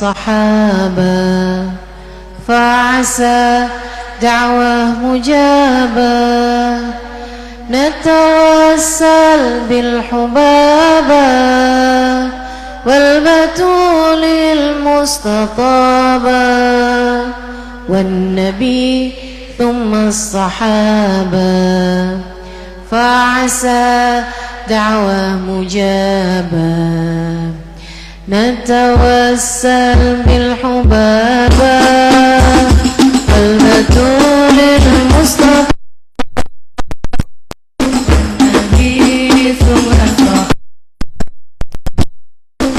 الصحابة فعسى دعوة مجابة نتوسل بالحبابة والبتول المستطابة والنبي ثم الصحابة فعسى دعوة مجابة نتوسل بالحبابة والبتول المصطفى النبي ثم الصحابة فعسى دعوة مجابة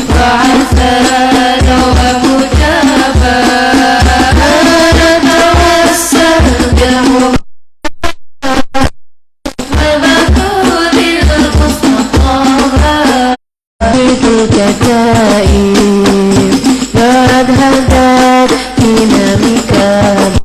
نتوسل بالحبابة الكتائب قد هدت فينا مكان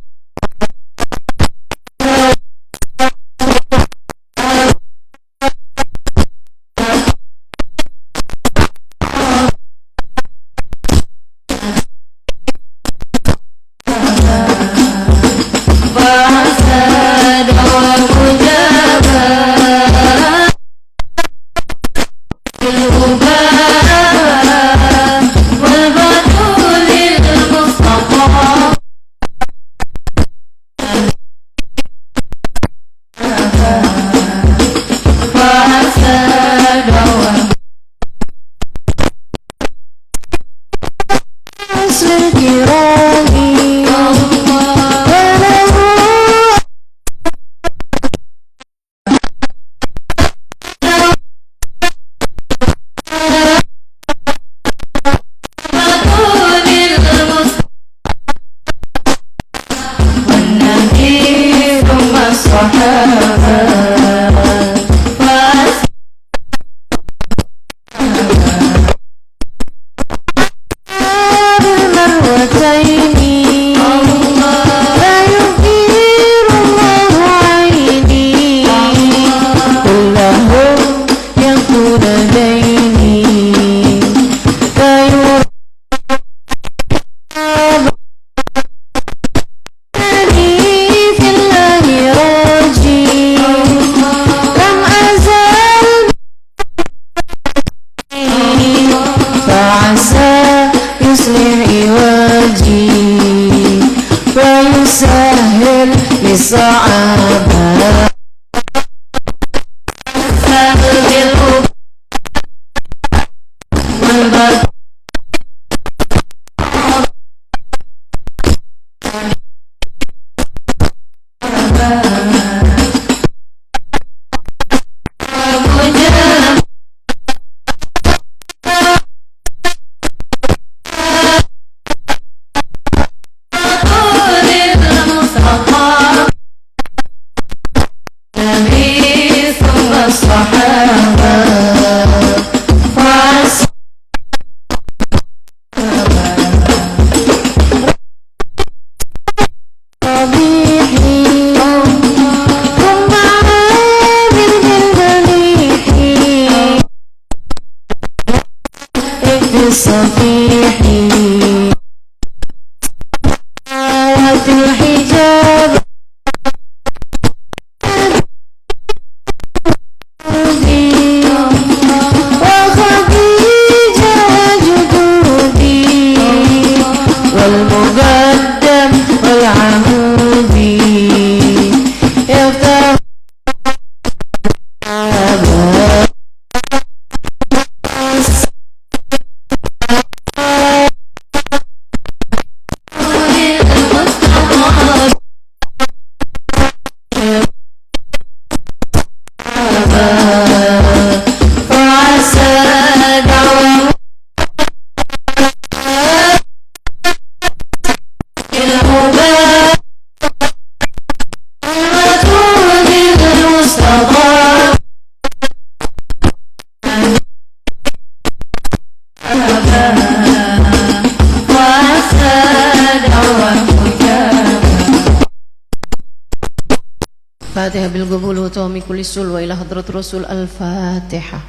Fatihah bil qabul wa tawmi kulli sul wa ila hadrat rasul al-Fatihah.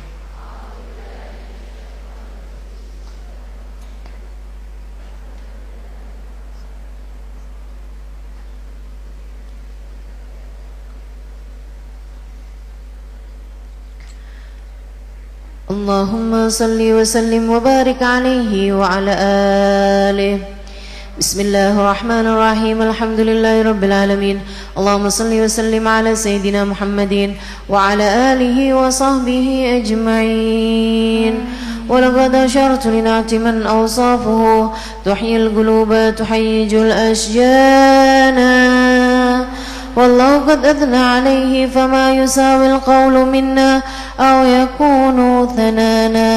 اللهم صل وسلم وبارك عليه وعلى آله. بسم الله الرحمن الرحيم. الحمد لله رب العالمين. اللهم صل وسلم على سيدنا محمد وعلى آله وصحبه أجمعين. ولقد أشرت لنعت من أوصافه تحيي القلوب تحيج الأشجان. والله قد أثنى عليه فما يساوي القول منا أو يكون ثنانا.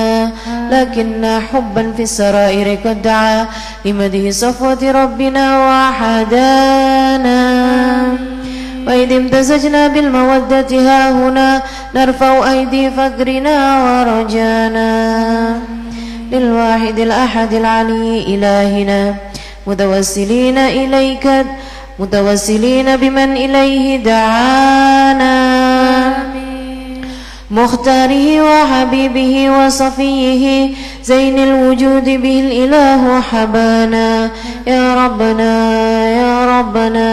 لكن حبا في السرائر قد دعا لمده صفوة ربنا وحدانا. وإذ امتزجنا بالمودة ها هنا نرفع أيدي فقرنا ورجانا للواحد الأحد العلي إلهنا متوسلين إليك متوسلين بمن إليه دعانا مختاره وحبيبه وصفيه زين الوجود به الإله حبانا. يا ربنا يا ربنا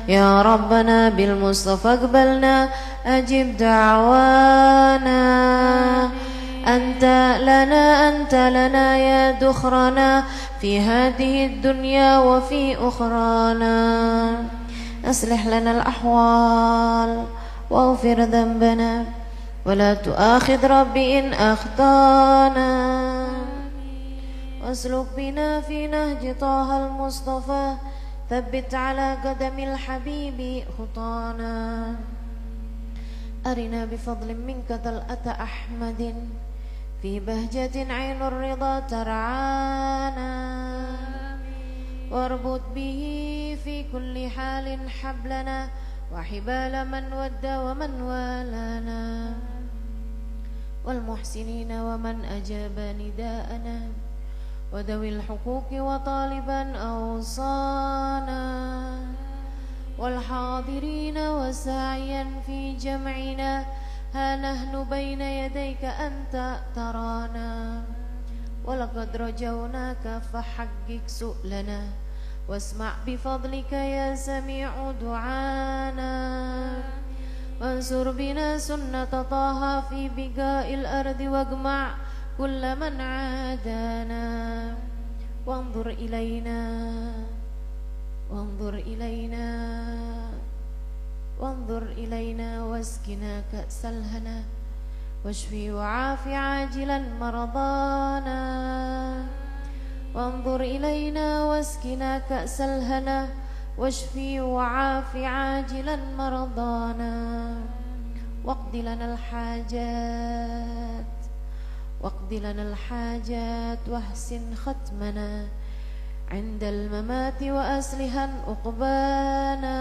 يا ربنا بالمصطفى اقبلنا أجب دعوانا. أنت لنا يا دخرنا في هذه الدنيا وفي أخرانا. أصلح لنا الأحوال واغفر ذنبنا ولا تؤاخذ ربي إن أخطانا. واسلك بنا في نهج طه المصطفى ثبت على قدم الحبيب خطانا. أرنا بفضل منك طلعة أحمد في بهجة عين الرضا ترعانا. واربط به في كل حال حبلنا وحبال من ود ومن والانا. والمحسنين ومن أجاب نداءنا وذوي الحقوق وطالبا أوصانا. والحاضرين وساعيا في جمعنا ها نحن بين يديك أنت ترانا. ولقد رجوناك فحقق سؤلنا واسمع بفضلك يا سميع دعانا. وانصر بنا سنة طه في بقاء الأرض واجمع كل من عادانا. وانظر إلينا وانظر إلينا وانظر إلينا واسقنا كأس الهنا واشفي وعافي عاجلا مرضانا. وانظر إلينا واسقنا كأس الهنا واشفي وعافي عاجلا مرضانا. واقض لنا الحاجات واقض لنا الحاجات واحسن ختمنا عند الممات وأصلحا عقبانا.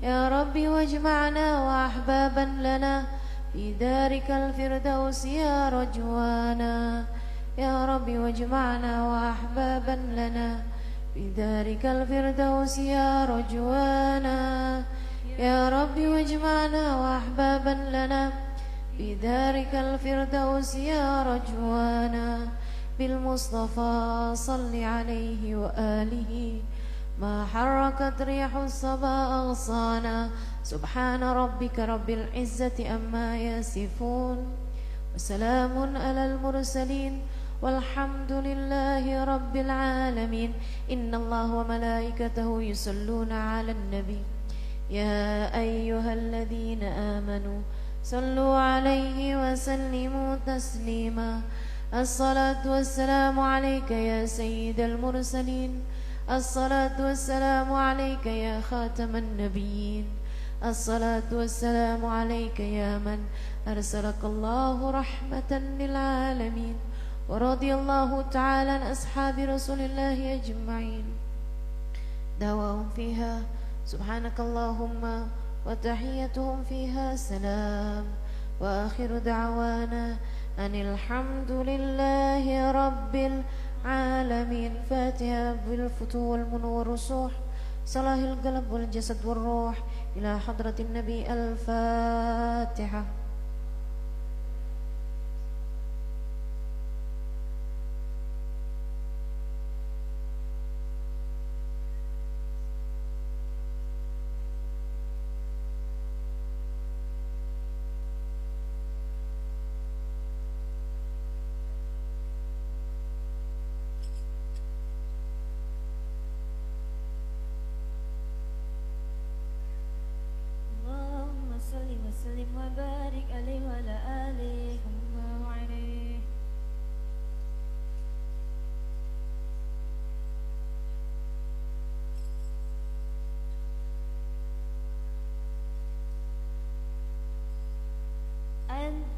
يا ربي واجمعنا وأحبابا لنا في دارك الفردوس يا رجوانا. يا ربي واجمعنا وأحبابا لنا في دارك الفردوس يا رجوانا. يا ربي واجمعنا وأحبابا لنا في دارك الفردوس يا رجوانا. بالمصطفى صل عليه وآله ما حركت ريح الصبا أغصانا. سبحان ربك رب العزة أما يصفون وسلام على المرسلين والحمد لله رب العالمين. إن الله وملائكته يصلون على النبي يا أيها الذين آمنوا صلوا عليه وسلموا تسليما. الصلاة والسلام عليك يا سيد المرسلين. الصلاة والسلام عليك يا خاتم النبيين. الصلاة والسلام عليك يا من أرسلك الله رحمة للعالمين. ورضي الله تعالى عن أصحاب رسول الله أجمعين دعواهم فيها سبحانك اللهم وتحيتهم فيها سلام. وآخر دعوانا أن الحمد لله رب العالمين. فاتحة بالفتوح والمنور والرسوح صلاح القلب والجسد والروح إلى حضرة النبي. الفاتحة.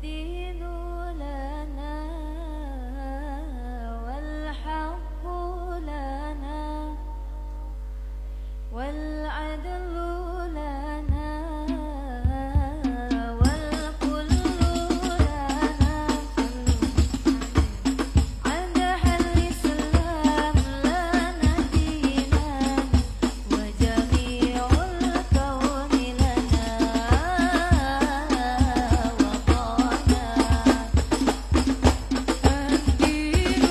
الدين لنا والحق لنا والعدل لنا والكل لنا عدح الإسلام لنا دينا وجميع الكون لنا وطنا الدين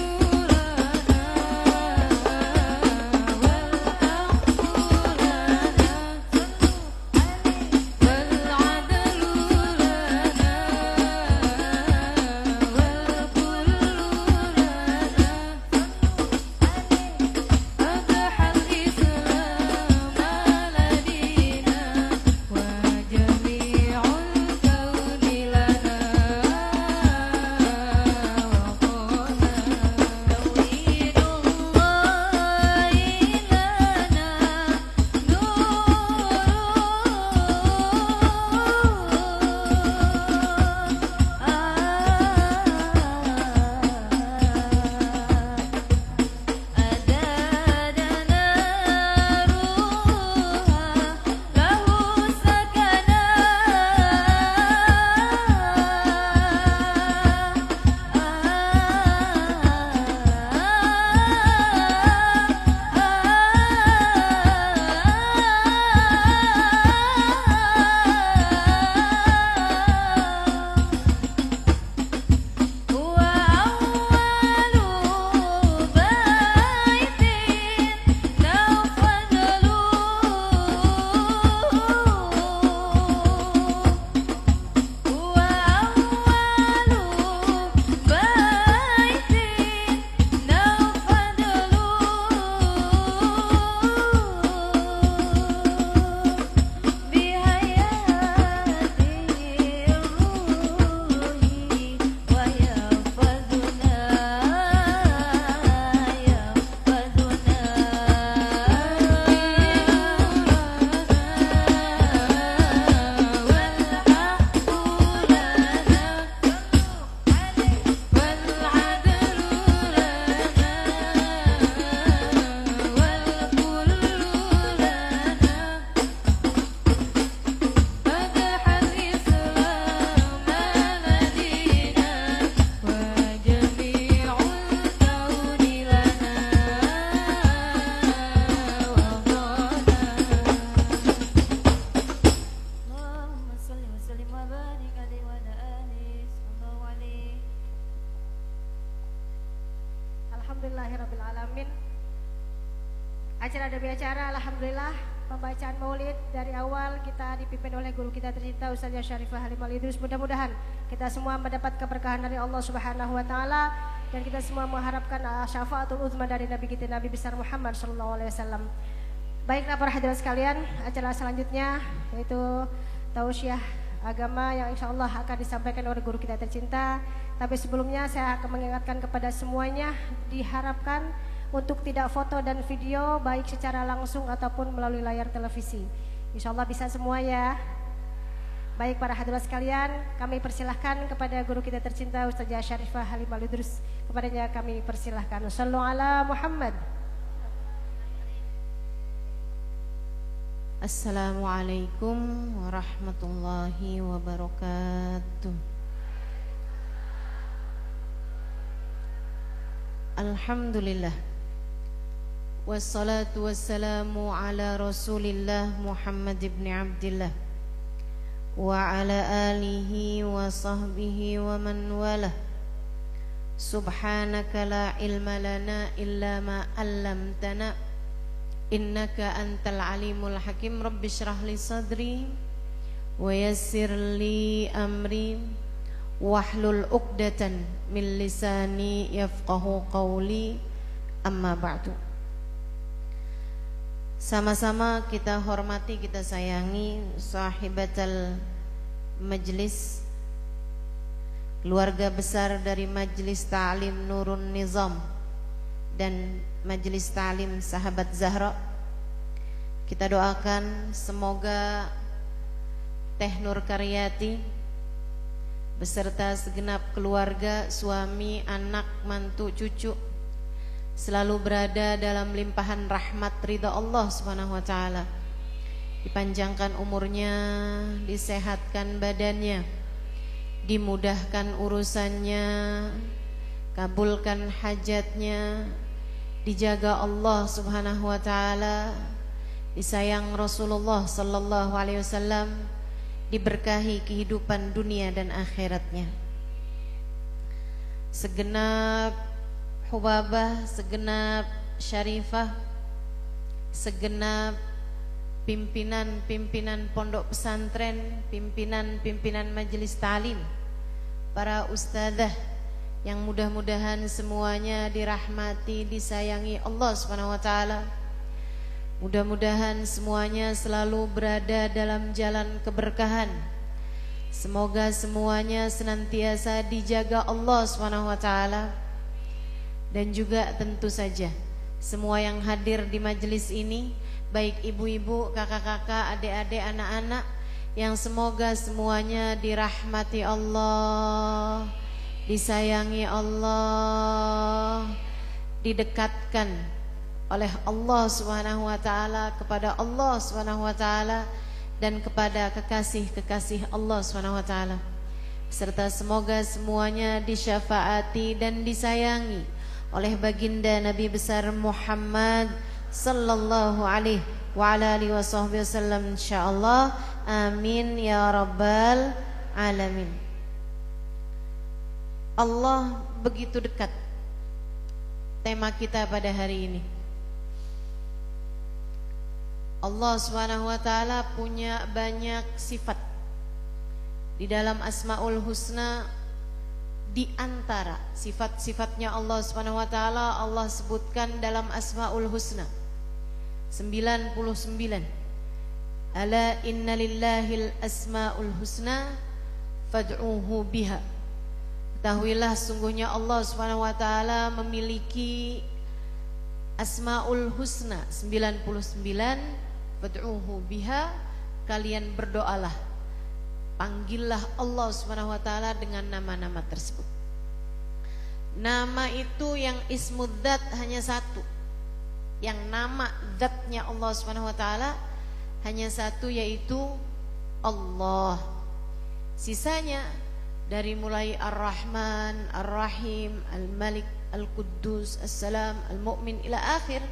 Alhamdulillahirrabbilalamin. Acara demi acara, alhamdulillah pembacaan maulid dari awal kita dipimpin oleh guru kita tercinta Ustazah Syarifah Halimah Idrus. Mudah-mudahan kita semua mendapat keberkahan dari Allah Subhanahu wa taala dan kita semua mengharapkan syafaatul uzma dari Nabi kita Nabi besar Muhammad sallallahu alaihi wasallam. Baiklah para hadirin sekalian, acara selanjutnya yaitu tausiah agama yang insya Allah akan disampaikan oleh guru kita tercinta. Tapi sebelumnya saya akan mengingatkan kepada semuanya, diharapkan untuk tidak foto dan video baik secara langsung ataupun melalui layar televisi. Insya Allah bisa semua ya. Baik para hadirin sekalian, kami persilahkan kepada guru kita tercinta Ustazah Syarifah Halimah Idrus. Kepadanya kami persilahkan. Shallu ala Muhammad. Assalamualaikum warahmatullahi wabarakatuh. Alhamdulillah, wassalatu wassalamu ala rasulillah Muhammad ibn Abdillah wa ala alihi wa sahbihi wa man walah. Subhanaka la ilma lana illa ma 'allamtana innaka antal alimul hakim. Rabbi shrah li sadri wa yassir li amri wahlul 'uqdatan min lisani yafqahu qawli. Amma ba'du. Sama-sama kita hormati, kita sayangi sahibatal majlis, keluarga besar dari Majlis Ta'lim Nurun Nizam dan Majlis Ta'lim Sahabat Zahra. Kita doakan semoga Teh Nur Karyati beserta segenap keluarga, suami, anak, mantu, cucu selalu berada dalam limpahan rahmat ridha Allah Subhanahu wa taala. Dipanjangkan umurnya, disehatkan badannya, dimudahkan urusannya, kabulkan hajatnya, dijaga Allah Subhanahu wa taala, disayang Rasulullah sallallahu alaihi wasallam, diberkahi kehidupan dunia dan akhiratnya. Segenap hubabah, segenap syarifah, segenap pimpinan-pimpinan pondok pesantren, pimpinan-pimpinan majelis ta'lim, para ustadzah yang mudah-mudahan semuanya dirahmati, disayangi Allah Subhanahu wa taala. Mudah-mudahan semuanya selalu berada dalam jalan keberkahan. Semoga semuanya senantiasa dijaga Allah Subhanahu wa taala. Dan juga tentu saja semua yang hadir di majelis ini, baik ibu-ibu, kakak-kakak, adik-adik, anak-anak, yang semoga semuanya dirahmati Allah, disayangi Allah, didekatkan oleh Allah Subhanahu wa taala kepada Allah Subhanahu wa taala dan kepada kekasih-kekasih Allah Subhanahu wa taala. Serta semoga semuanya disyafaati dan disayangi oleh baginda Nabi besar Muhammad sallallahu alaihi wa ala alihi wasallam insyaallah. Amin ya rabbal alamin. Allah begitu dekat. Tema kita pada hari ini, Allah Subhanahu wa taala punya banyak sifat. Di dalam Asmaul Husna, di antara sifat-sifatnya Allah Subhanahu wa taala, Allah sebutkan dalam Asmaul Husna 99. Ala inna lillahil asmaul husna fad'uhu biha. Ketahuilah sungguhnya Allah Subhanahu wa taala memiliki Asmaul Husna 99. Fad'uhu biha, kalian berdoalah, panggillah Allah Subhanahu wa taala dengan nama-nama tersebut. Nama itu yang ismu dzat hanya satu. Yang nama dzatnya Allah Subhanahu wa taala hanya satu, yaitu Allah. Sisanya dari mulai Ar-Rahman, Ar-Rahim, Al-Malik, Al-Quddus, As-Salam, Al-Mu'min ila akhir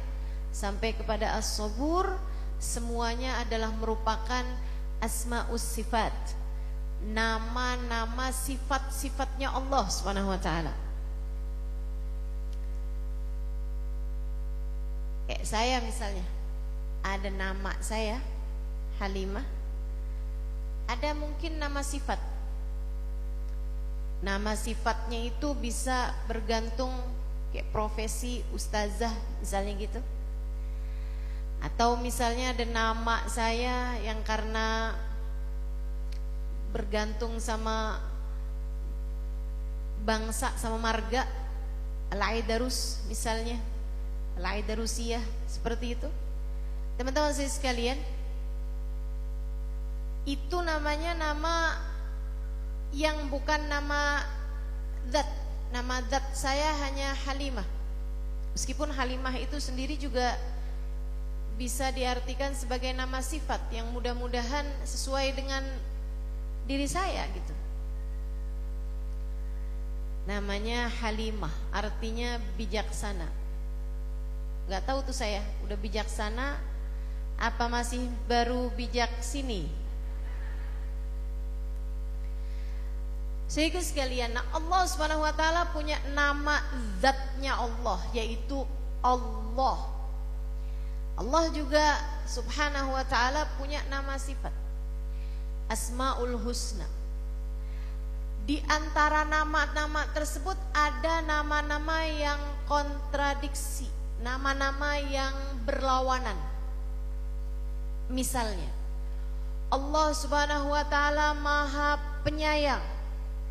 sampai kepada As-Sabur, semuanya adalah merupakan asma'us sifat, nama-nama sifat-sifatnya Allah Subhanahu wa taala. Kayak saya misalnya, ada nama saya Halimah, ada mungkin nama sifat. Nama sifatnya itu bisa bergantung kayak profesi ustazah misalnya gitu. Atau misalnya ada nama saya yang karena bergantung sama bangsa, sama marga, Al-Aidarus misalnya, Al-Aidarusiyah, seperti itu. Teman-teman saya sekalian, itu namanya nama yang bukan nama zat. Nama zat saya hanya Halimah. Meskipun Halimah itu sendiri juga bisa diartikan sebagai nama sifat yang mudah-mudahan sesuai dengan diri saya gitu. Namanya Halimah, artinya bijaksana. Gak tahu tuh saya udah bijaksana apa masih baru bijak sini. Sehingga sekalian, Allah Subhanahu wa taala punya nama zatnya Allah, yaitu Allah. Allah juga Subhanahu wa taala punya nama sifat Asmaul Husna. Di antara nama-nama tersebut ada nama-nama yang kontradiksi, nama-nama yang berlawanan. Misalnya, Allah Subhanahu wa taala Maha Penyayang,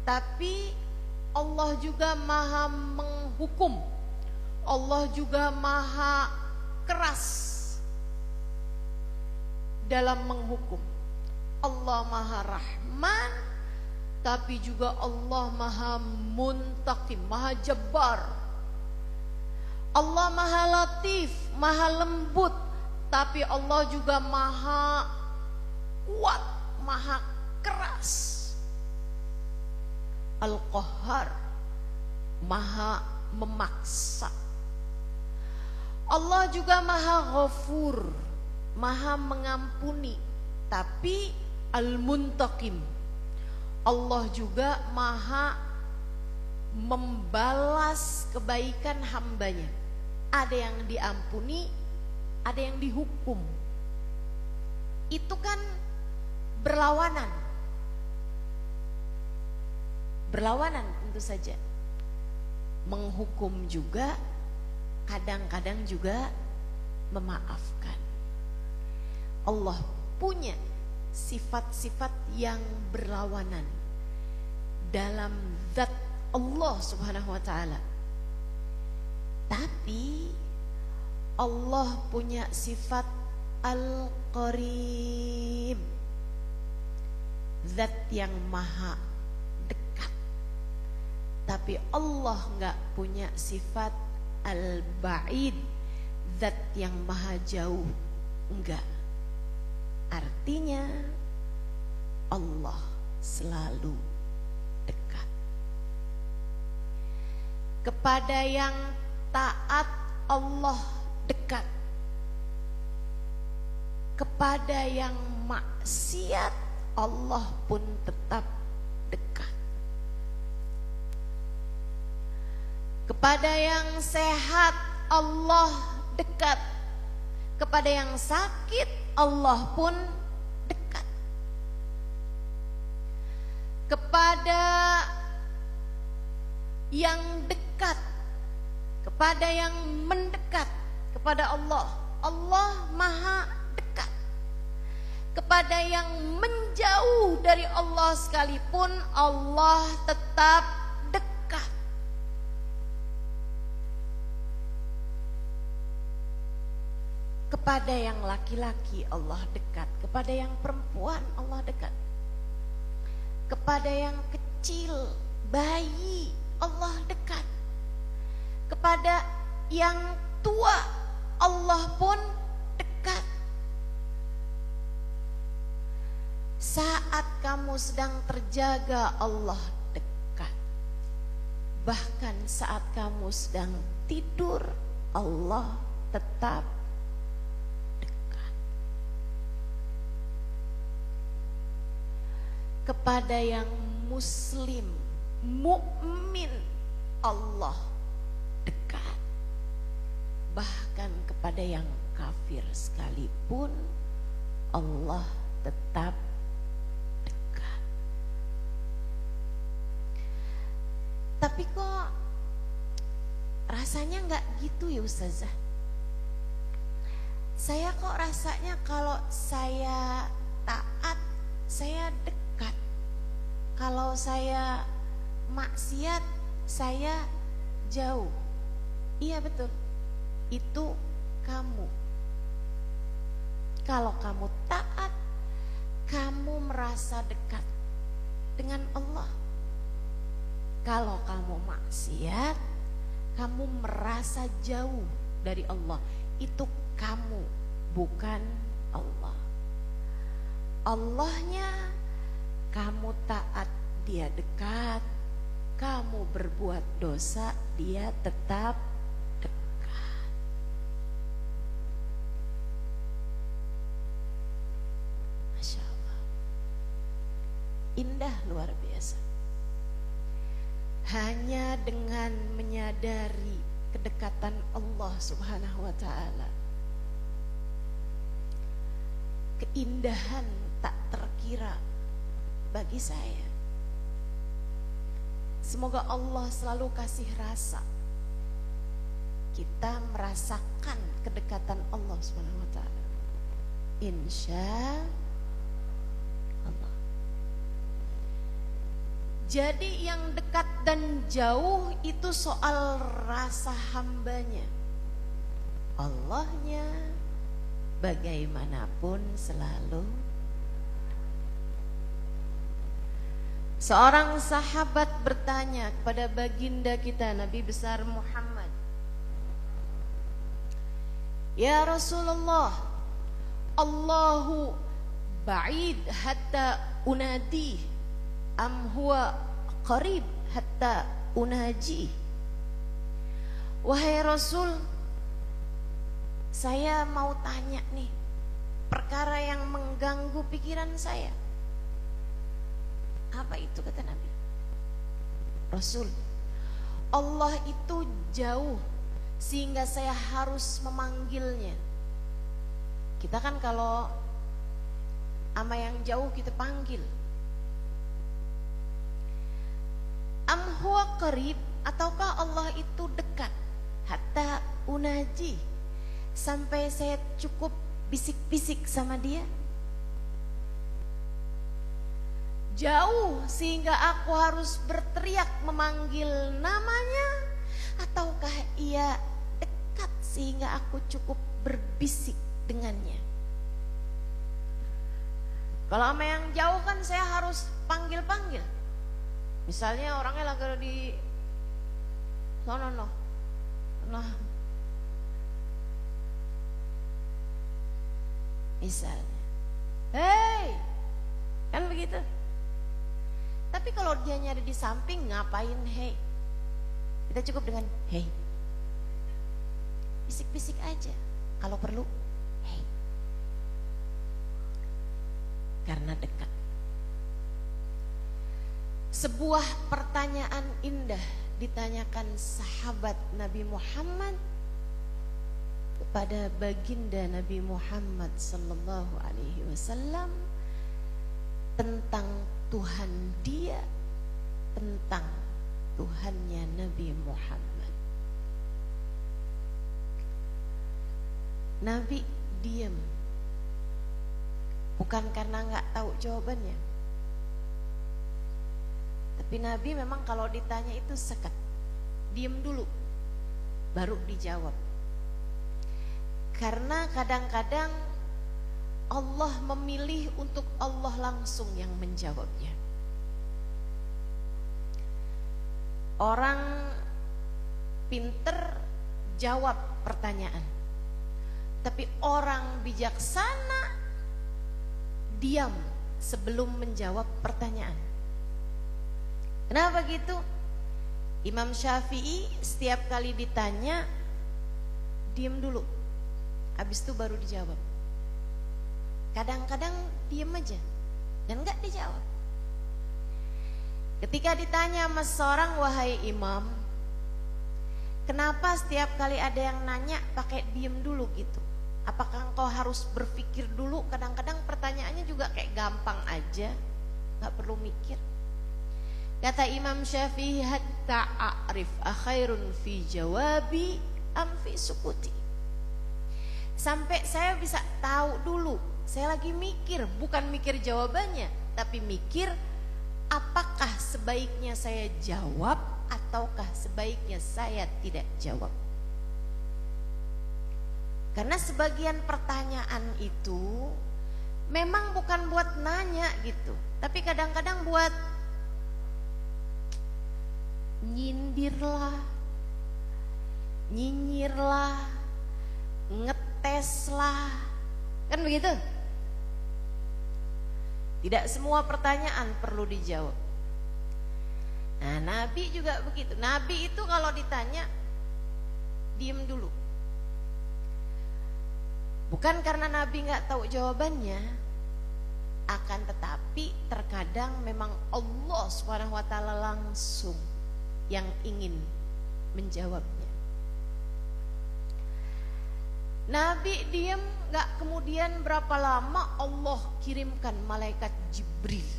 tapi Allah juga Maha Menghukum. Allah juga Maha keras dalam menghukum. Allah Maha Rahman, tapi juga Allah Maha Muntaqim, Maha Jabbar. Allah Maha Latif, Maha Lembut, tapi Allah juga Maha Kuat, Maha Keras. Al-Qahhar, Maha Memaksa. Allah juga Maha Ghafur, Maha mengampuni, tapi Al-Muntaqim. Allah juga Maha membalas kebaikan hambanya. Ada yang diampuni, ada yang dihukum. Itu kan berlawanan. Berlawanan tentu saja. Menghukum juga, kadang-kadang juga memaafkan. Allah punya sifat-sifat yang berlawanan dalam zat Allah Subhanahu wa taala. Tapi Allah punya sifat Al-Qarib, zat yang maha dekat. Tapi Allah enggak punya sifat Al-Ba'id, zat yang maha jauh. Enggak. Artinya Allah selalu dekat. Kepada yang taat Allah dekat. Kepada yang maksiat Allah pun tetap dekat. Kepada yang sehat Allah dekat. Kepada yang sakit Allah pun dekat. Kepada yang dekat, kepada yang mendekat kepada Allah, Allah maha dekat. Kepada yang menjauh dari Allah sekalipun Allah tetap dekat. Kepada yang laki-laki Allah dekat, kepada yang perempuan Allah dekat. Kepada yang kecil, bayi Allah dekat. Kepada yang tua Allah pun dekat. Saat kamu sedang terjaga Allah dekat. Bahkan saat kamu sedang tidur Allah tetap dekat. Kepada yang muslim, mukmin Allah dekat. Bahkan kepada yang kafir sekalipun Allah tetap dekat. Tapi kok rasanya nggak gitu ya Ustazah? Saya kok rasanya kalau saya taat saya dekat. Kalau saya maksiat saya jauh. Iya betul. Itu kamu. Kalau kamu taat, kamu merasa dekat dengan Allah. Kalau kamu maksiat, kamu merasa jauh dari Allah. Itu kamu, bukan Allah. Allahnya kamu taat, dia dekat. Kamu berbuat dosa, dia tetap dekat. Masya Allah. Indah luar biasa. Hanya dengan menyadari kedekatan Allah Subhanahu wa ta'ala, keindahan tak terkira bagi saya. Semoga Allah selalu kasih rasa kita merasakan kedekatan Allah Subhanahu wa taala. Insya Allah. Jadi yang dekat dan jauh itu soal rasa hambanya. Allahnya bagaimanapun selalu Seorang sahabat bertanya kepada baginda kita Nabi besar Muhammad, "Ya Rasulullah, Allahu ba'id hatta unadi am huwa qarib hatta unaji?" Wahai Rasul, saya mau tanya nih, perkara yang mengganggu pikiran saya. Apa itu kata Nabi? Rasul, Allah itu jauh sehingga saya harus memanggilnya. Kita kan kalau ama yang jauh kita panggil. Am huwa qarib, ataukah Allah itu dekat? Hatta unaji, sampai saya cukup bisik-bisik sama dia. Jauh sehingga aku harus berteriak memanggil namanya, ataukah ia dekat sehingga aku cukup berbisik dengannya? Kalau sama yang jauh kan saya harus panggil-panggil. Misalnya orangnya lagi di sono nah, misalnya, hei, kan begitu. Tapi kalau dia nyari di samping, ngapain hey? Kita cukup dengan hey, bisik-bisik aja. Kalau perlu hey, karena dekat. Sebuah pertanyaan indah ditanyakan sahabat Nabi Muhammad kepada baginda Nabi Muhammad sallallahu alaihi wasallam tentang Tuhan dia, tentang Tuhannya Nabi Muhammad. Nabi diam, bukan karena nggak tahu jawabannya, tapi Nabi memang kalau ditanya itu sekat, diam dulu, baru dijawab. Karena kadang-kadang Allah memilih untuk Allah langsung yang menjawabnya. Orang pinter jawab pertanyaan, tapi orang bijaksana diam sebelum menjawab pertanyaan. Kenapa gitu? Imam Syafi'i setiap kali ditanya diam dulu, habis itu baru dijawab. Kadang-kadang diam aja dan enggak dijawab. Ketika ditanya sama seorang, "Wahai imam, kenapa setiap kali ada yang nanya pakai diam dulu gitu? Apakah engkau harus berpikir dulu?" Kadang-kadang pertanyaannya juga kayak gampang aja, enggak perlu mikir. Kata Imam Syafi'i, "Hatta a'rif akhairun fi jawabi am fi sukuti." Sampai saya bisa tahu dulu, saya lagi mikir, bukan mikir jawabannya, tapi mikir apakah sebaiknya saya jawab ataukah sebaiknya saya tidak jawab. Karena sebagian pertanyaan itu memang bukan buat nanya gitu, tapi kadang-kadang buat nyindirlah, nyinyirlah, ngeteslah, kan begitu? Tidak semua pertanyaan perlu dijawab. Nah, Nabi juga begitu. Nabi itu kalau ditanya diam dulu. Bukan karena Nabi nggak tahu jawabannya, akan tetapi terkadang memang Allah SWT langsung yang ingin menjawabnya. Nabi diam, gak kemudian berapa lama Allah kirimkan malaikat Jibril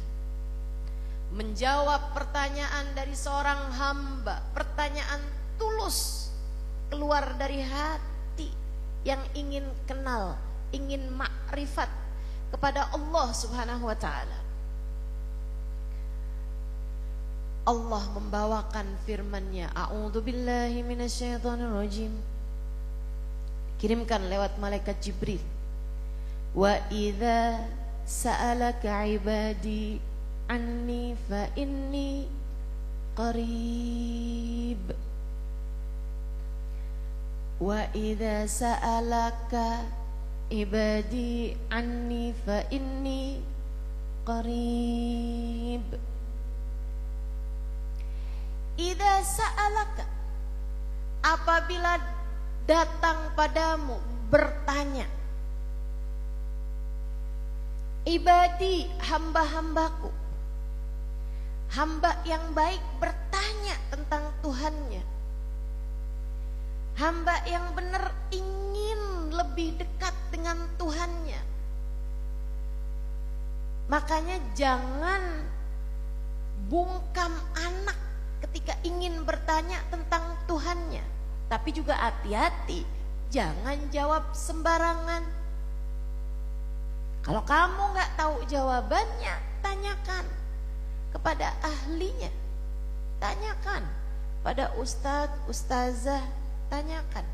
menjawab pertanyaan dari seorang hamba, pertanyaan tulus keluar dari hati yang ingin kenal, ingin makrifat kepada Allah Subhanahu wa taala. Allah membawakan firman-Nya, a'udzubillahi minasyaitonirrajim, kirimkan lewat malaikat Jibril. Wa idza sa'alaka ibadi anni fa inni qarib. Wa idza sa'alaka ibadi anni fa inni qarib. Idza sa'alaka, apabila datang padamu bertanya, ibadi, hamba-hambaku, hamba yang baik bertanya tentang Tuhannya, hamba yang benar ingin lebih dekat dengan Tuhannya. Makanya jangan bungkam anak ketika ingin bertanya tentang Tuhannya. Tapi juga hati-hati, jangan jawab sembarangan. Kalau kamu gak tahu jawabannya, tanyakan kepada ahlinya, tanyakan pada ustadz, ustazah, tanyakan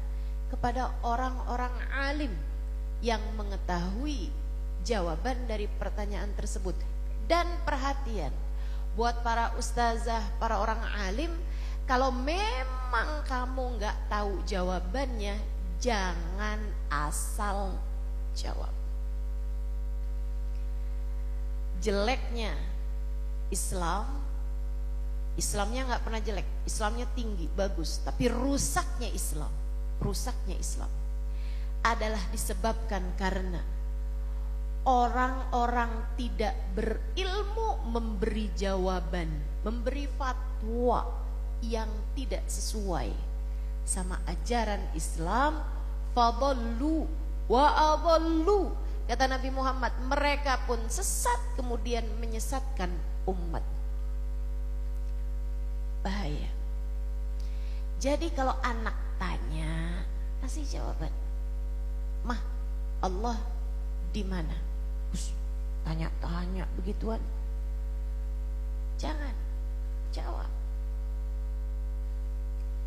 kepada orang-orang alim yang mengetahui jawaban dari pertanyaan tersebut. Dan perhatian buat para ustazah, para orang alim, kalau memang kamu gak tahu jawabannya, jangan asal jawab. Jeleknya Islamnya gak pernah jelek, Islamnya tinggi, bagus. Tapi rusaknya Islam adalah disebabkan karena orang-orang tidak berilmu memberi jawaban, memberi fatwa yang tidak sesuai sama ajaran Islam. Fadallu wa adallu, kata Nabi Muhammad, mereka pun sesat kemudian menyesatkan umat. Bahaya. Jadi kalau anak tanya, kasih jawaban. Mah, Allah di mana? Tanya-tanya begituan. Jangan, jawab.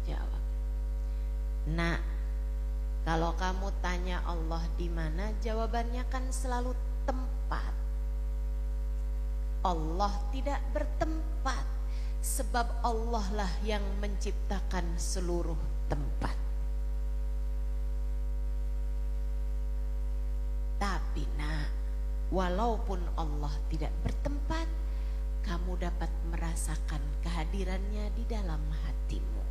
Jawab. Nah, kalau kamu tanya Allah di mana, jawabannya kan selalu tempat. Allah tidak bertempat, sebab Allah lah yang menciptakan seluruh tempat. Tapi walaupun Allah tidak bertempat, kamu dapat merasakan kehadirannya di dalam hatimu.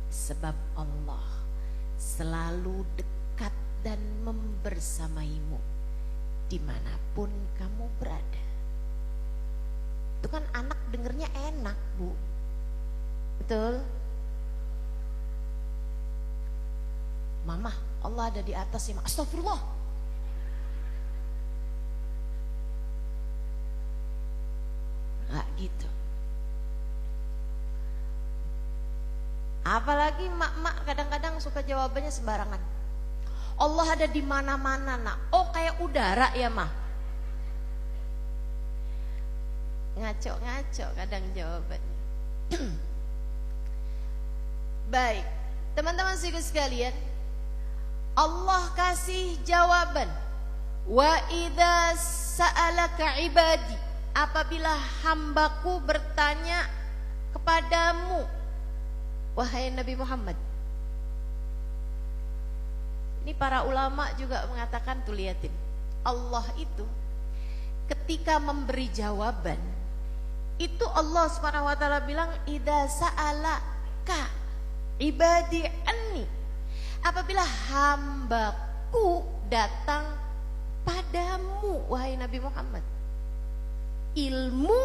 Sebab Allah selalu dekat dan membersamaimu dimanapun kamu berada. Itu kan anak dengernya enak, Bu. Betul? Mama, Allah ada di atas ya, astagfirullah. Nggak gitu. Apalagi mak-mak kadang-kadang suka jawabannya sembarangan. Allah ada di mana-mana, Nak. Oh, kayak udara ya, Mah. Ngaco-ngaco kadang jawabannya. Baik, teman-teman sekalian, Allah kasih jawaban. Wa idza sa'alaka ibadi, apabila hambaku bertanya kepadamu, wahai Nabi Muhammad. Ini para ulama juga mengatakan, tuh liatin, Allah itu ketika memberi jawaban, itu Allah Subhanahu wa taala bilang idza sa'alaka ibadi anni, apabila hambaku datang padamu wahai Nabi Muhammad. Ilmu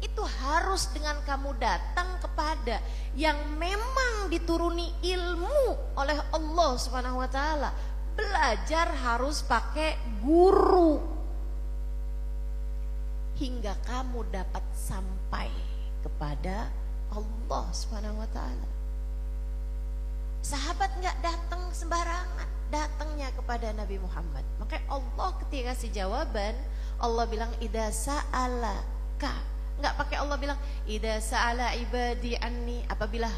itu harus dengan kamu datang kepada yang memang dituruni ilmu oleh Allah Subhanahu wa taala. Belajar harus pakai guru hingga kamu dapat sampai kepada Allah Subhanahu wa taala. Sahabat enggak datang sembarangan, datangnya kepada Nabi Muhammad. Makanya Allah ketika kasih jawaban, Allah bilang idza sa'alaka. Enggak pakai Allah bilang idza sa'ala ibadi anni, apabila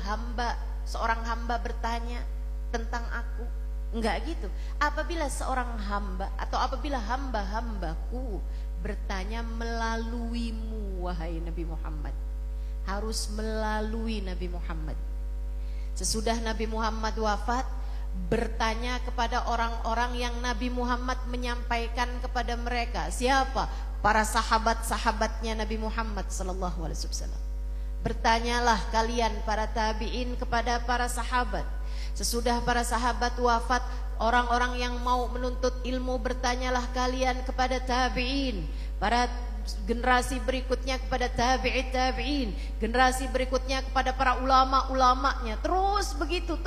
seorang hamba bertanya tentang aku. Enggak gitu. Apabila seorang hamba atau apabila hamba-hambaku bertanya melaluimu wahai Nabi Muhammad. Harus melalui Nabi Muhammad. Sesudah Nabi Muhammad wafat, bertanya kepada orang-orang yang Nabi Muhammad menyampaikan kepada mereka. Siapa? Para sahabat-sahabatnya Nabi Muhammad sallallahu alaihi wasallam. Bertanyalah kalian para tabi'in kepada para sahabat. Sesudah para sahabat wafat, orang-orang yang mau menuntut ilmu, bertanyalah kalian kepada tabi'in. Para generasi berikutnya kepada tabi'in, generasi berikutnya kepada para ulama-ulamanya. Terus begitu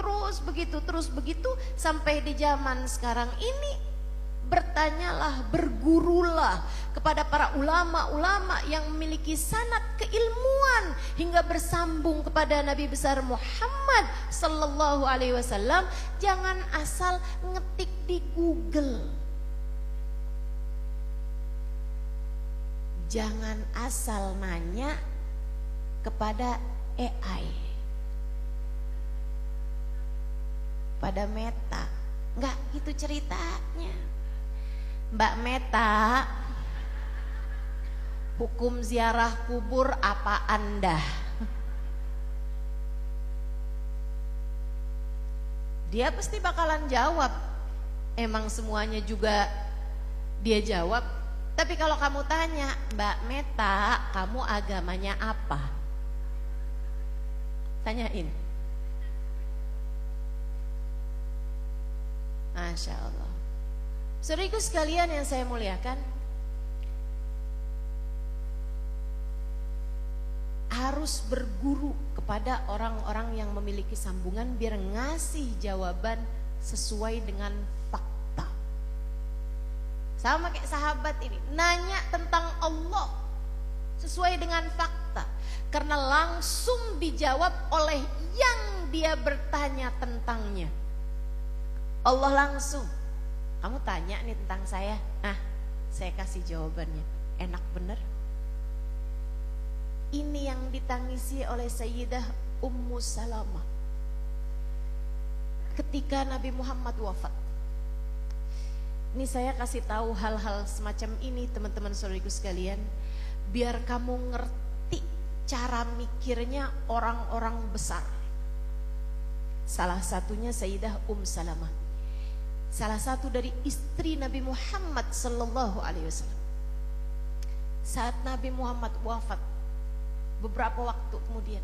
sampai di zaman sekarang ini. Bertanyalah, bergurulah kepada para ulama-ulama yang memiliki sanad keilmuan hingga bersambung kepada Nabi besar Muhammad sallallahu alaihi wasallam. Jangan asal ngetik di Google. Jangan asal nanya kepada AI, pada Meta. Enggak gitu ceritanya. Mbak Meta, hukum ziarah kubur apa Anda? Dia pasti bakalan jawab. Emang semuanya juga dia jawab. Tapi kalau kamu tanya, Mbak Meta, kamu agamanya apa? Tanyain. Masya Allah. Saudaraku sekalian yang saya muliakan, harus berguru kepada orang-orang yang memiliki sambungan biar ngasih jawaban sesuai dengan fakta. Sama kayak sahabat ini, nanya tentang Allah sesuai dengan fakta, karena langsung dijawab oleh yang dia bertanya tentangnya. Allah langsung, kamu tanya nih tentang saya, saya kasih jawabannya. Enak bener. Ini yang ditangisi oleh Sayyidah Ummu Salamah ketika Nabi Muhammad wafat. Ini saya kasih tahu hal-hal semacam ini teman-teman saudariku sekalian, biar kamu ngerti cara mikirnya orang-orang besar. Salah satunya Sayyidah Salamah, salah satu dari istri Nabi Muhammad sallallahu alaihi wasallam. Saat Nabi Muhammad wafat, beberapa waktu kemudian,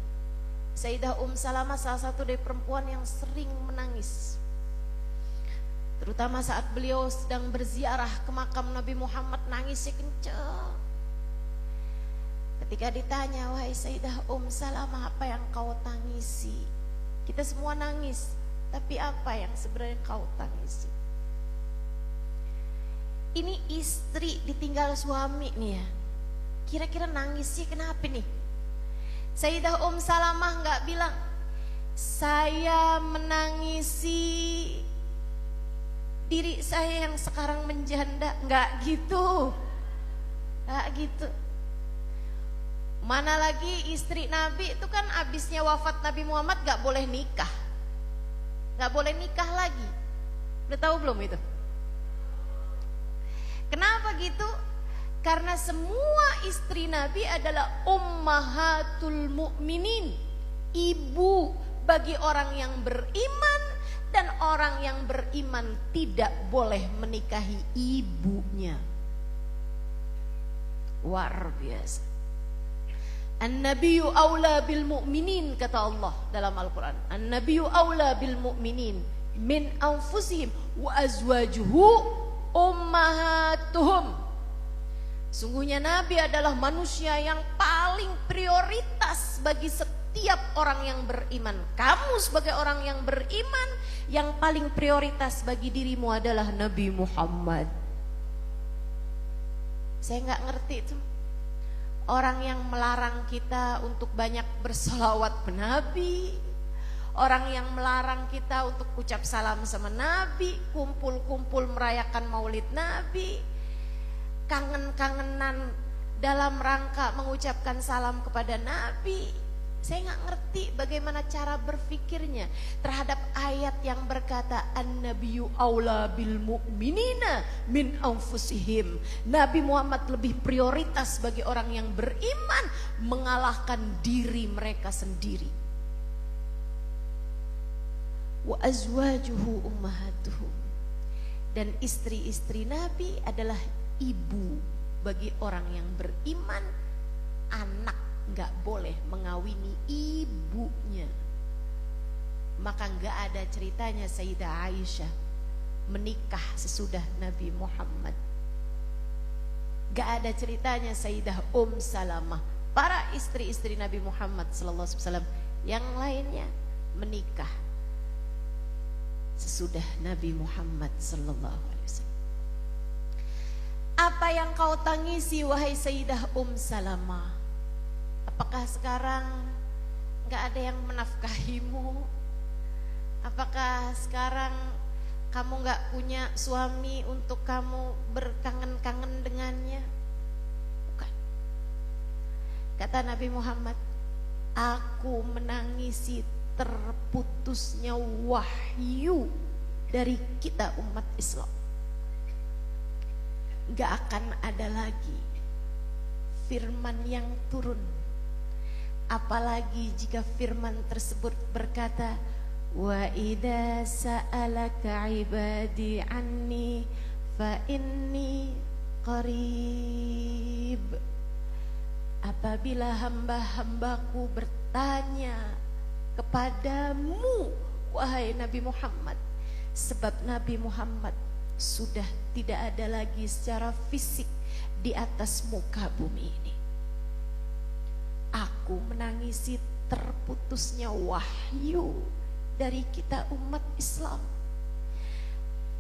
Sayyidah Salamah salah satu dari perempuan yang sering menangis. Terutama saat beliau sedang berziarah ke makam Nabi Muhammad, nangisnya kencang. Ketika ditanya, wahai Sayyidah Salamah, apa yang kau tangisi? Kita semua nangis, tapi apa yang sebenarnya kau tangisi? Ini istri ditinggal suami nih ya. Kira-kira nangisnya kenapa nih? Sayyidah Salamah nggak bilang, saya menangisi diri saya yang sekarang menjanda. Nggak gitu. Nggak gitu. Mana lagi istri Nabi itu kan abisnya wafat Nabi Muhammad nggak boleh nikah. Nggak boleh nikah lagi. Udah tahu belum itu? Kenapa gitu? Karena semua istri Nabi adalah ummahatul mu'minin, ibu bagi orang yang beriman, dan orang yang beriman tidak boleh menikahi ibunya. Luar biasa. An-nabiyyu aula bil mu'minin, kata Allah dalam Al-Quran. An-nabiyyu aula bil mu'minin min anfusihim wa azwajuhu ummahatuhum. Sungguhnya Nabi adalah manusia yang paling prioritas bagi setiap orang yang beriman. Kamu sebagai orang yang beriman, yang paling prioritas bagi dirimu adalah Nabi Muhammad. Saya nggak ngerti itu. Orang yang melarang kita untuk banyak bersolawat ke Nabi, orang yang melarang kita untuk ucap salam sama Nabi, kumpul-kumpul merayakan maulid Nabi, kangen-kangenan dalam rangka mengucapkan salam kepada Nabi, Saya nggak ngerti bagaimana cara berpikirnya terhadap ayat yang berkata an-nabiyyu aula bil mu'minina min anfusihim. Nabi Muhammad lebih prioritas bagi orang yang beriman mengalahkan diri mereka sendiri. Wa azwajuhu ummahatuhum. Dan istri-istri Nabi adalah ibu bagi orang yang beriman. Anak nggak boleh mengawini ibunya. Maka nggak ada ceritanya Sayyidah Aisyah menikah sesudah Nabi Muhammad. Nggak ada ceritanya Sayyidah Salamah, para istri-istri Nabi Muhammad SAW yang lainnya menikah sesudah Nabi Muhammad SAW. Apa yang kau tangisi wahai Sayyidah Salamah? Apakah sekarang gak ada yang menafkahimu? Apakah sekarang kamu gak punya suami untuk kamu berkangen-kangen dengannya? Bukan. Kata Nabi Muhammad, aku menangisi terputusnya wahyu dari kita umat Islam. Gak akan ada lagi firman yang turun, apalagi jika firman tersebut berkata, wa idza sa'alaka ibadi anni fa inni qarib. Apabila hamba-hambaku bertanya kepadamu wahai Nabi Muhammad, sebab Nabi Muhammad sudah tidak ada lagi secara fisik di atas muka bumi ini. Aku menangisi terputusnya wahyu dari kita umat Islam.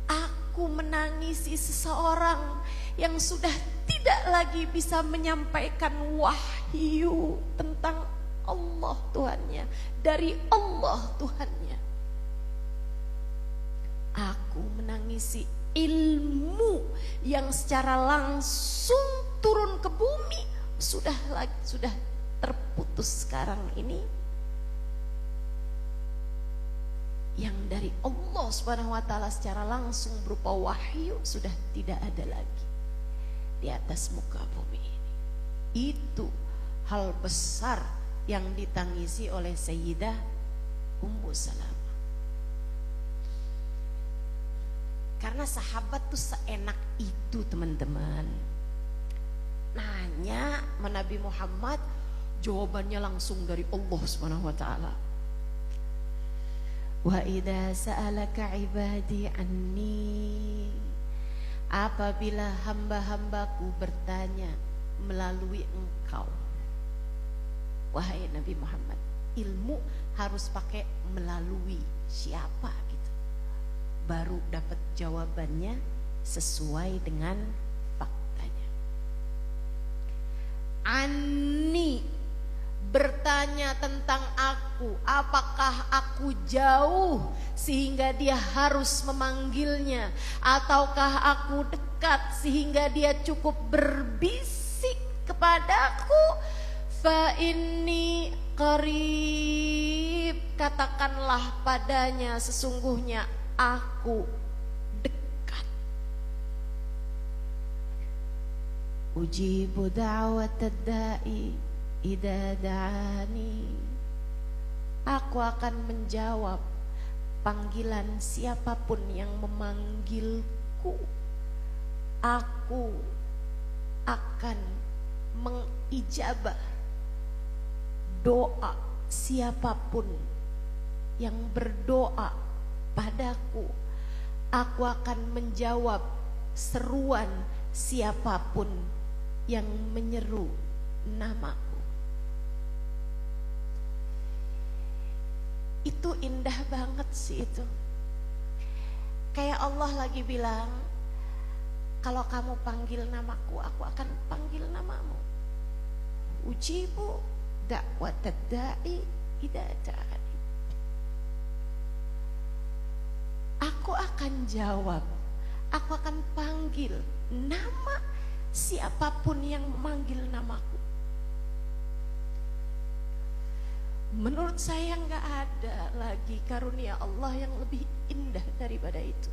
Aku menangisi seseorang yang sudah tidak lagi bisa menyampaikan wahyu tentang Allah Tuhannya, dari Allah Tuhannya. Aku menangisi ilmu yang secara langsung turun ke bumi sudah terputus sekarang ini, yang dari Allah Subhanahu wa taala secara langsung berupa wahyu sudah tidak ada lagi di atas muka bumi ini. Itu hal besar yang ditangisi oleh Sayyidah Ummu Salamah. Karena sahabat tuh seenak itu teman-teman. Nanya sama Nabi Muhammad, jawabannya langsung dari Allah Subhanahu wa taala. Wa idza sa'alaka ibadi anni, apabila hamba-hambaku bertanya melalui engkau wahai Nabi Muhammad. Ilmu harus pakai melalui siapa gitu, baru dapat jawabannya sesuai dengan faktanya. Ani bertanya tentang aku, apakah aku jauh sehingga dia harus memanggilnya, ataukah aku dekat sehingga dia cukup berbisik kepadaku? Fa inni qarib, katakanlah padanya sesungguhnya aku dekat. Ujibu da'watad da'i idza da'ani, aku akan menjawab panggilan siapapun yang memanggilku. Aku akan mengijabah doa siapapun yang berdoa padaku. Aku akan menjawab seruan siapapun yang menyeru namaku. Itu indah banget sih itu. Kayak Allah lagi bilang, kalau kamu panggil namaku, aku akan panggil namamu. Ujibu da'watad da'i idza da'ani. Aku akan jawab, aku akan panggil nama siapapun yang memanggil namaku. Menurut saya nggak ada lagi karunia Allah yang lebih indah daripada itu.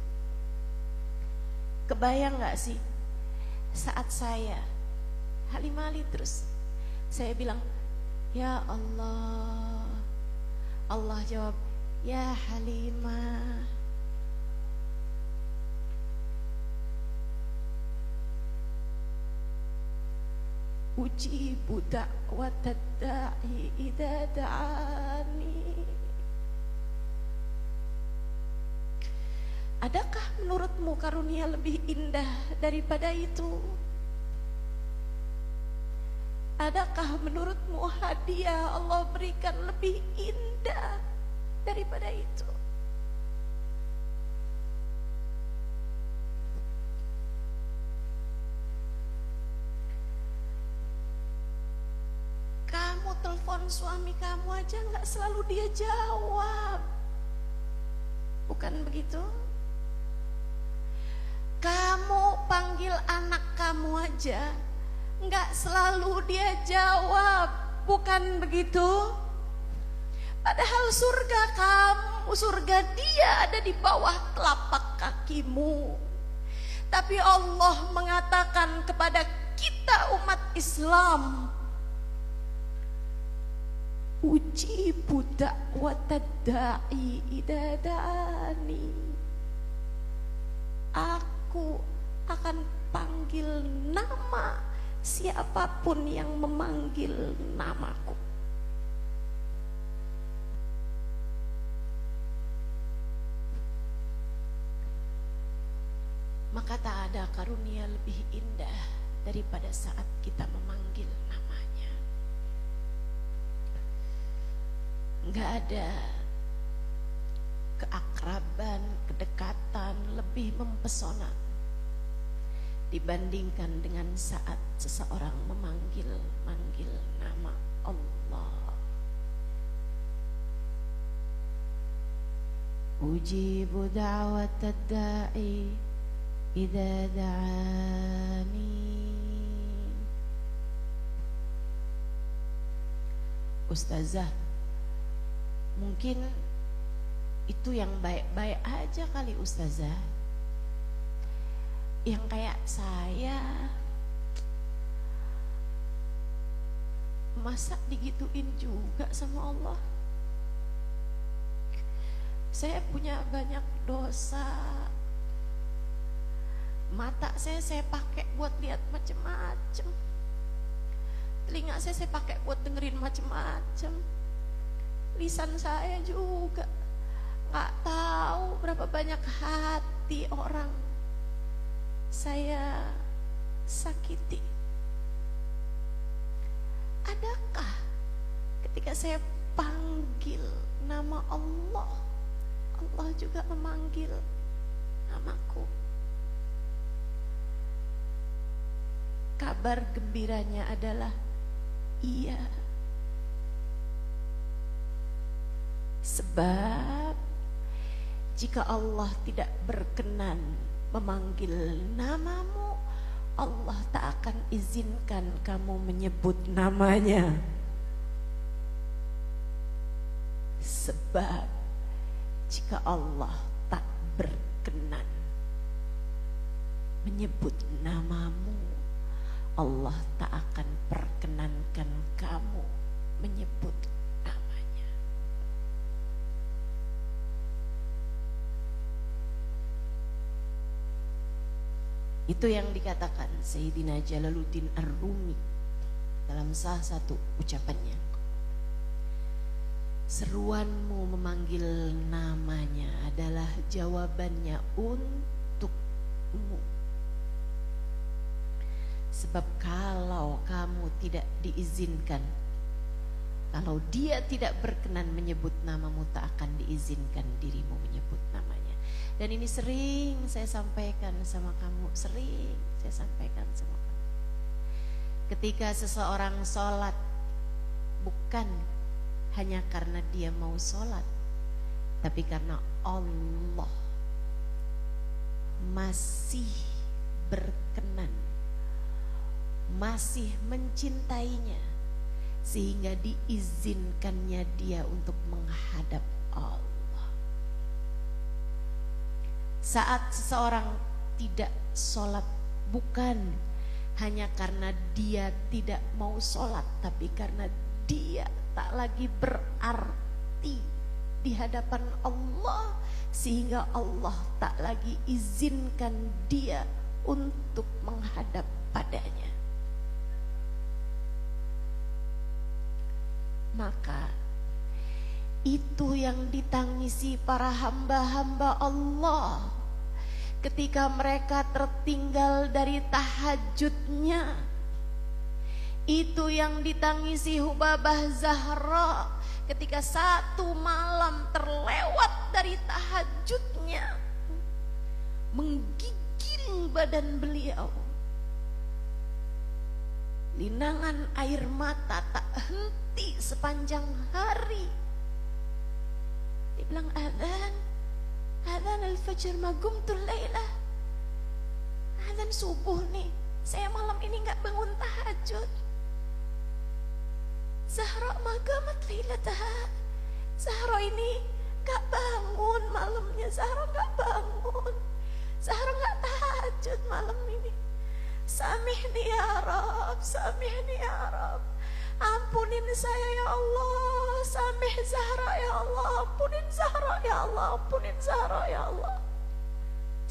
Kebayang nggak sih saat saya Halimah Ali terus saya bilang, ya Allah. Allah jawab, ya Halimah. Ujibu da'watad da'i idza da'ani. Adakah menurutmu karunia lebih indah daripada itu? Adakah menurutmu hadiah Allah berikan lebih indah daripada itu? Kamu telepon suami kamu aja nggak selalu dia jawab, bukan begitu? Kamu panggil anak kamu aja nggak selalu dia jawab, bukan begitu? Padahal surga kamu, surga dia ada di bawah telapak kakimu. Tapi Allah mengatakan kepada kita umat Islam, ujibu da'watad da'i idza da'ani. Aku akan panggil nama siapapun yang memanggil namaku. Maka tak ada karunia lebih indah daripada saat kita memanggil namanya. Enggak ada keakraban, kedekatan lebih mempesona dibandingkan dengan saat seseorang memanggil nama Allah. Ujibu da'watad da'i idza da'ani. Ustazah, mungkin itu yang baik-baik aja kali Ustazah. Yang kayak saya masa digituin juga sama Allah? Saya punya banyak dosa. Mata saya pakai buat lihat macam-macam. Telinga saya pakai buat dengerin macam-macam. Lisan saya juga nggak tahu berapa banyak hati orang saya sakiti. Adakah ketika saya panggil nama Allah, Allah juga memanggil namaku? Kabar gembiranya adalah iya. Sebab jika Allah tidak berkenan memanggil namamu, Allah tak akan izinkan kamu menyebut namanya. Sebab jika Allah tak berkenan menyebut namamu, Allah tak akan perkenankan kamu menyebut namanya. Itu yang dikatakan Sayyidina Jalaluddin Ar-Rumi dalam salah satu ucapannya. Seruanmu memanggil namanya adalah jawabannya untukmu. Sebab kalau kamu tidak diizinkan, kalau dia tidak berkenan menyebut namamu, tak akan diizinkan dirimu menyebut namanya. Dan ini sering saya sampaikan sama kamu, sering saya sampaikan sama kamu. Ketika seseorang sholat, bukan hanya karena dia mau sholat, tapi karena Allah masih berkenan, masih mencintainya, sehingga diizinkannya dia untuk menghadap Allah. Saat seseorang tidak sholat, bukan hanya karena dia tidak mau sholat, tapi karena dia tak lagi berarti di hadapan Allah, sehingga Allah tak lagi izinkan dia untuk menghadap padanya. Maka itu yang ditangisi para hamba-hamba Allah ketika mereka tertinggal dari tahajudnya. Itu yang ditangisi Hubabah Zahra ketika satu malam terlewat dari tahajudnya, menggigil badan beliau. Linangan air mata tak henti sepanjang hari. Dia bilang, adzan al-fajr ma qumtul lailah. Adzan subuh nih, saya malam ini gak bangun tahajud. Zahra ma qamat lailataha. Zahra ini gak bangun malamnya, Zahra gak bangun. Zahra gak tahajud malam ini. Samihni ya Rab, samihni ya Rab. Ampunin saya ya Allah, samih Zahra ya Allah, ampunin Zahra ya Allah, ampunin Zahra ya Allah.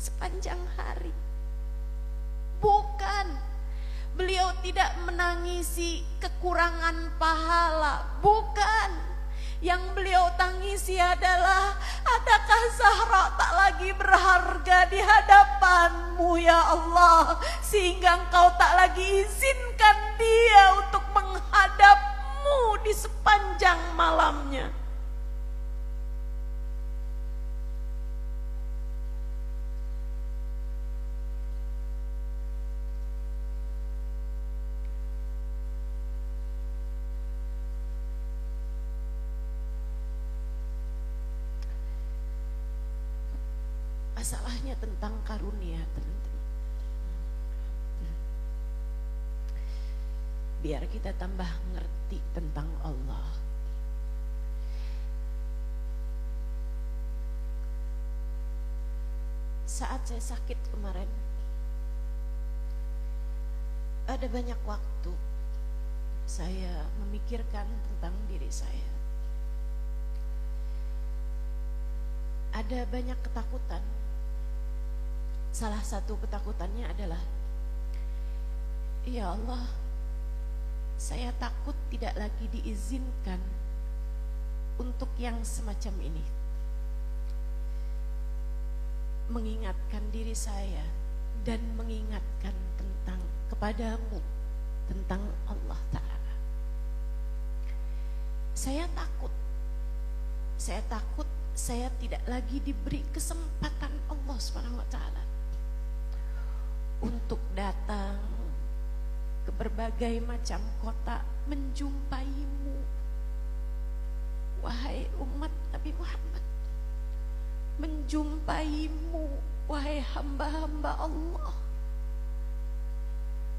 Sepanjang hari. Bukan, beliau tidak menangisi kekurangan pahala, bukan. Yang beliau tangisi adalah, adakah Zahra tak lagi berharga di hadapanmu ya Allah, sehingga engkau tak lagi izinkan dia untuk menghadapmu di sepanjang malamnya. Masalahnya tentang karunia, teman-teman. Biar kita tambah ngerti tentang Allah. Saat saya sakit kemarin, ada banyak waktu saya memikirkan tentang diri saya. Ada banyak ketakutan. Salah satu ketakutannya adalah, ya Allah, saya takut tidak lagi diizinkan untuk yang semacam ini. Mengingatkan diri saya dan mengingatkan tentang kepadamu, tentang Allah Ta'ala. Saya takut saya tidak lagi diberi kesempatan Allah Subhanahu wa Ta'ala untuk datang ke berbagai macam kota menjumpaimu, wahai umat Nabi Muhammad, menjumpaimu, wahai hamba-hamba Allah.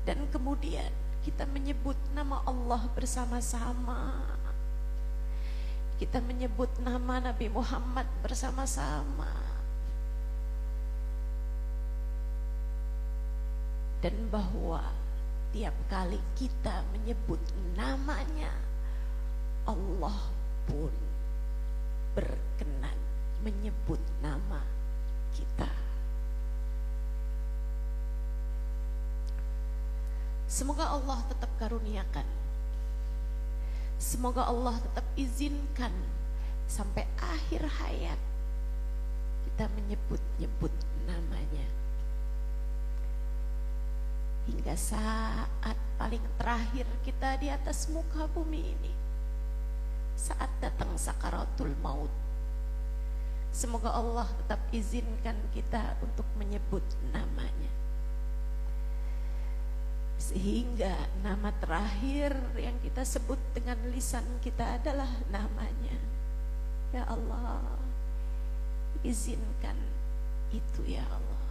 Dan kemudian kita menyebut nama Allah bersama-sama, kita menyebut nama Nabi Muhammad bersama-sama. Dan bahwa tiap kali kita menyebut namanya, Allah pun berkenan menyebut nama kita. Semoga Allah tetap karuniakan, semoga Allah tetap izinkan sampai akhir hayat kita menyebut-nyebut namanya, hingga saat paling terakhir kita di atas muka bumi ini, saat datang sakaratul maut. Semoga Allah tetap izinkan kita untuk menyebut namanya, sehingga nama terakhir yang kita sebut dengan lisan kita adalah namanya. Ya Allah, izinkan itu ya Allah,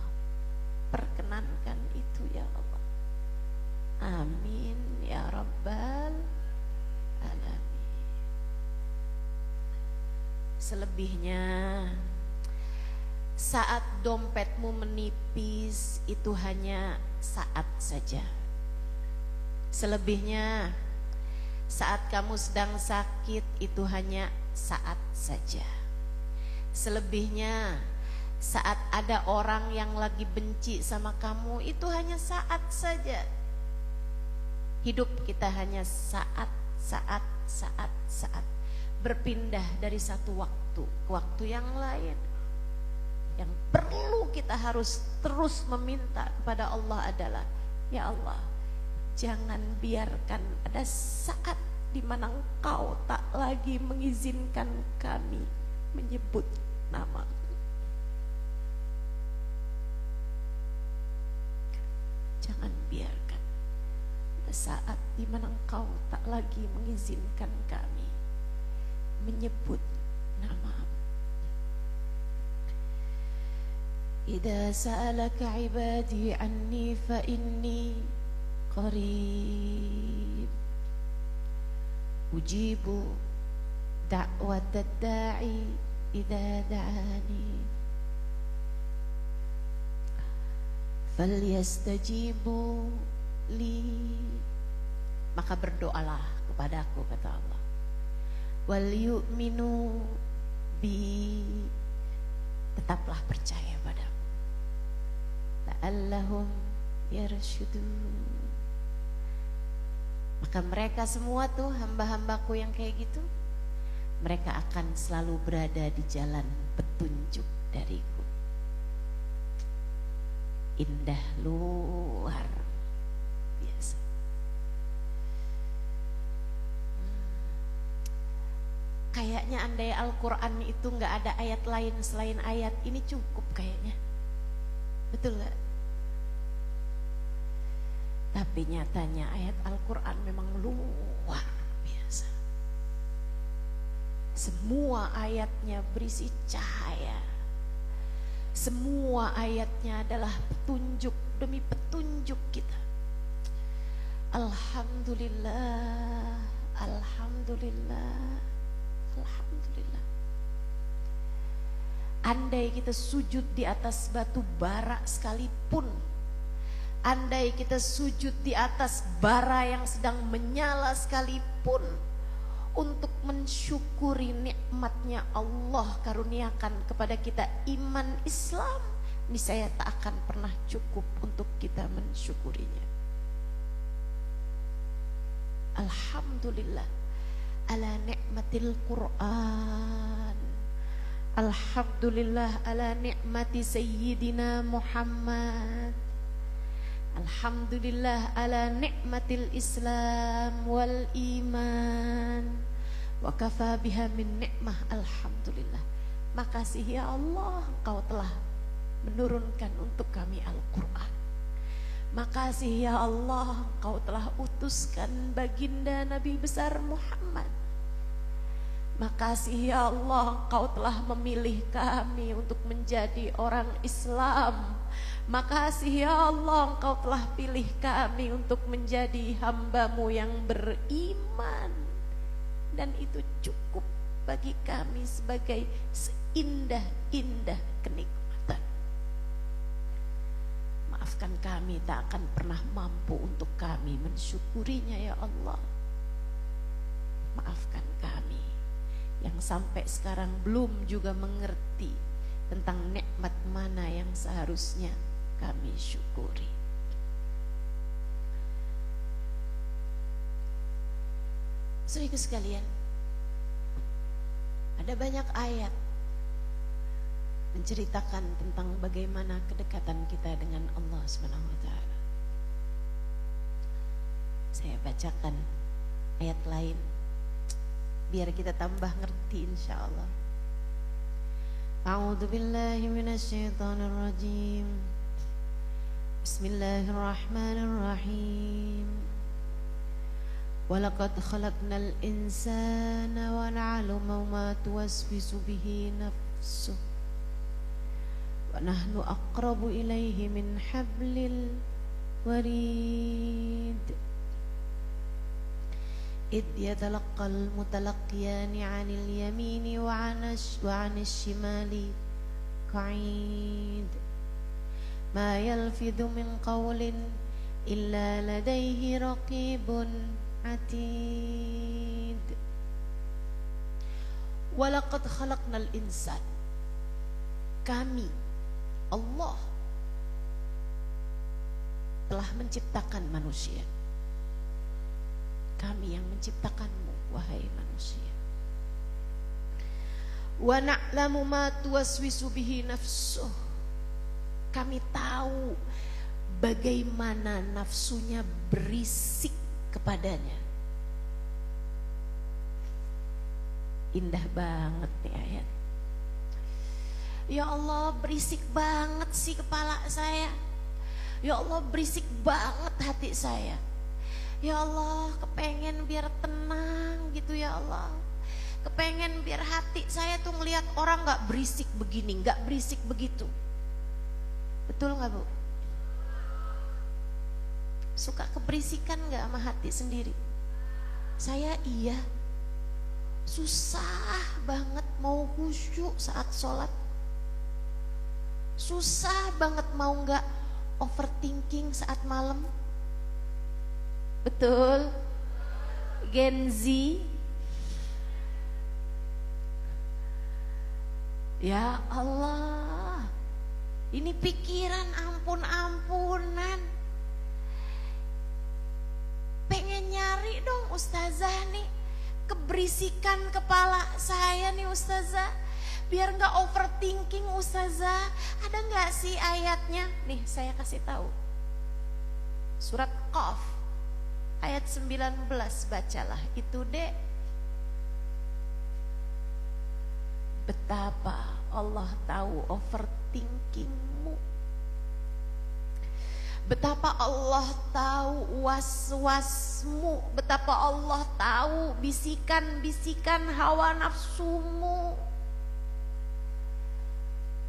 perkenankan itu ya Allah. Amin ya rabbal alamin. Selebihnya saat dompetmu menipis itu hanya saat saja. Selebihnya saat kamu sedang sakit itu hanya saat saja. Selebihnya saat ada orang yang lagi benci sama kamu itu hanya saat saja. Hidup kita hanya saat, berpindah dari satu waktu ke waktu yang lain. Yang perlu kita harus terus meminta kepada Allah adalah, ya Allah, jangan biarkan ada saat di mana Engkau tak lagi mengizinkan kami menyebut nama. Jangan biarkan ada saat di mana Engkau tak lagi mengizinkan kami menyebut nama. Idza sa'alaka 'ibadi 'anni fa inni qarib ujibu da'watad da'i idza da'ani falyastajibu li, maka berdoalah kepadaku, kata Allah, wal yu'minu bi, tetaplah percaya padaku, la'allahum yarshudun. Maka mereka semua tuh hamba-hambaku yang kayak gitu, mereka akan selalu berada di jalan petunjuk dariku. Indah luar biasa. Kayaknya andai Al-Quran itu gak ada ayat lain selain ayat ini cukup kayaknya. Betul gak? Tapi nyatanya ayat Al-Quran memang luar biasa. Semua ayatnya berisi cahaya. Semua ayatnya adalah petunjuk demi petunjuk kita. Alhamdulillah, alhamdulillah, alhamdulillah. Andai kita sujud di atas batu bara sekalipun, andai kita sujud di atas bara yang sedang menyala sekalipun, untuk mensyukuri nikmatnya Allah karuniakan kepada kita iman Islam, niscaya tak akan pernah cukup untuk kita mensyukurinya. Alhamdulillah ala nikmatil Quran. Alhamdulillah ala nikmati Sayyidina Muhammad. Alhamdulillah ala nikmatil Islam wal iman, wa kafa biha min nikmah. Alhamdulillah. Makasih ya Allah, Engkau telah menurunkan untuk kami Al-Quran. Makasih ya Allah, Engkau telah utuskan baginda Nabi besar Muhammad. Makasih ya Allah, Engkau telah memilih kami untuk menjadi orang Islam. Makasih ya Allah, Engkau telah pilih kami untuk menjadi hamba-Mu yang beriman. Dan itu cukup bagi kami sebagai seindah-indah kenikmatan. Maafkan kami, tak akan pernah mampu untuk kami mensyukurinya ya Allah. Maafkan kami yang sampai sekarang belum juga mengerti tentang nikmat mana yang seharusnya kami syukuri. Saudaraku sekalian, ada banyak ayat menceritakan tentang bagaimana kedekatan kita dengan Allah Subhanahu wa taala. Saya bacakan ayat lain biar kita tambah ngerti insyaallah. A'udzu billahi minasyaitonir rajim. Bismillahirrahmanirrahim. Walaqad khalaqnal insana wa na'lamu ma tuwaswisu bihi nafsuh. Wa nahnu aqrabu ilaihi min hablil warid. Idh yatalaqqa talaqal mutalaqiyani 'anil yamini wa 'anil shimali qa'id. Ma yalfidhu min qawlin illa ladayhi raqibun 'atid. Wa laqad khalaqnal insan. Kami Allah telah menciptakan manusia. Kami yang menciptakanmu, wahai manusia. Wa na'lamu ma tuwaswisu bihi nafsuh. Kami tahu bagaimana nafsunya berisik kepadanya. Indah banget nih ayat. Ya Allah, berisik banget sih kepala saya. Ya Allah, berisik banget hati saya. Ya Allah, kepengen biar tenang gitu ya Allah. Kepengen biar hati saya tuh ngelihat orang gak berisik begini, gak berisik begitu. Betul gak Bu? Suka keberisikan gak sama hati sendiri? Saya iya. Susah banget mau khusyuk saat sholat. Susah banget mau gak overthinking saat malam. Betul? Gen Z. Ya Allah, ini pikiran ampun-ampunan. Pengen nyari dong ustazah nih, keberisikan kepala saya nih ustazah, biar gak overthinking ustazah. Ada gak sih ayatnya? Nih saya kasih tahu. Surat Qaf ayat 19, bacalah itu dek. Betapa Allah tahu overthinkingmu. Betapa Allah tahu was-wasmu. Betapa Allah tahu bisikan-bisikan hawa nafsumu.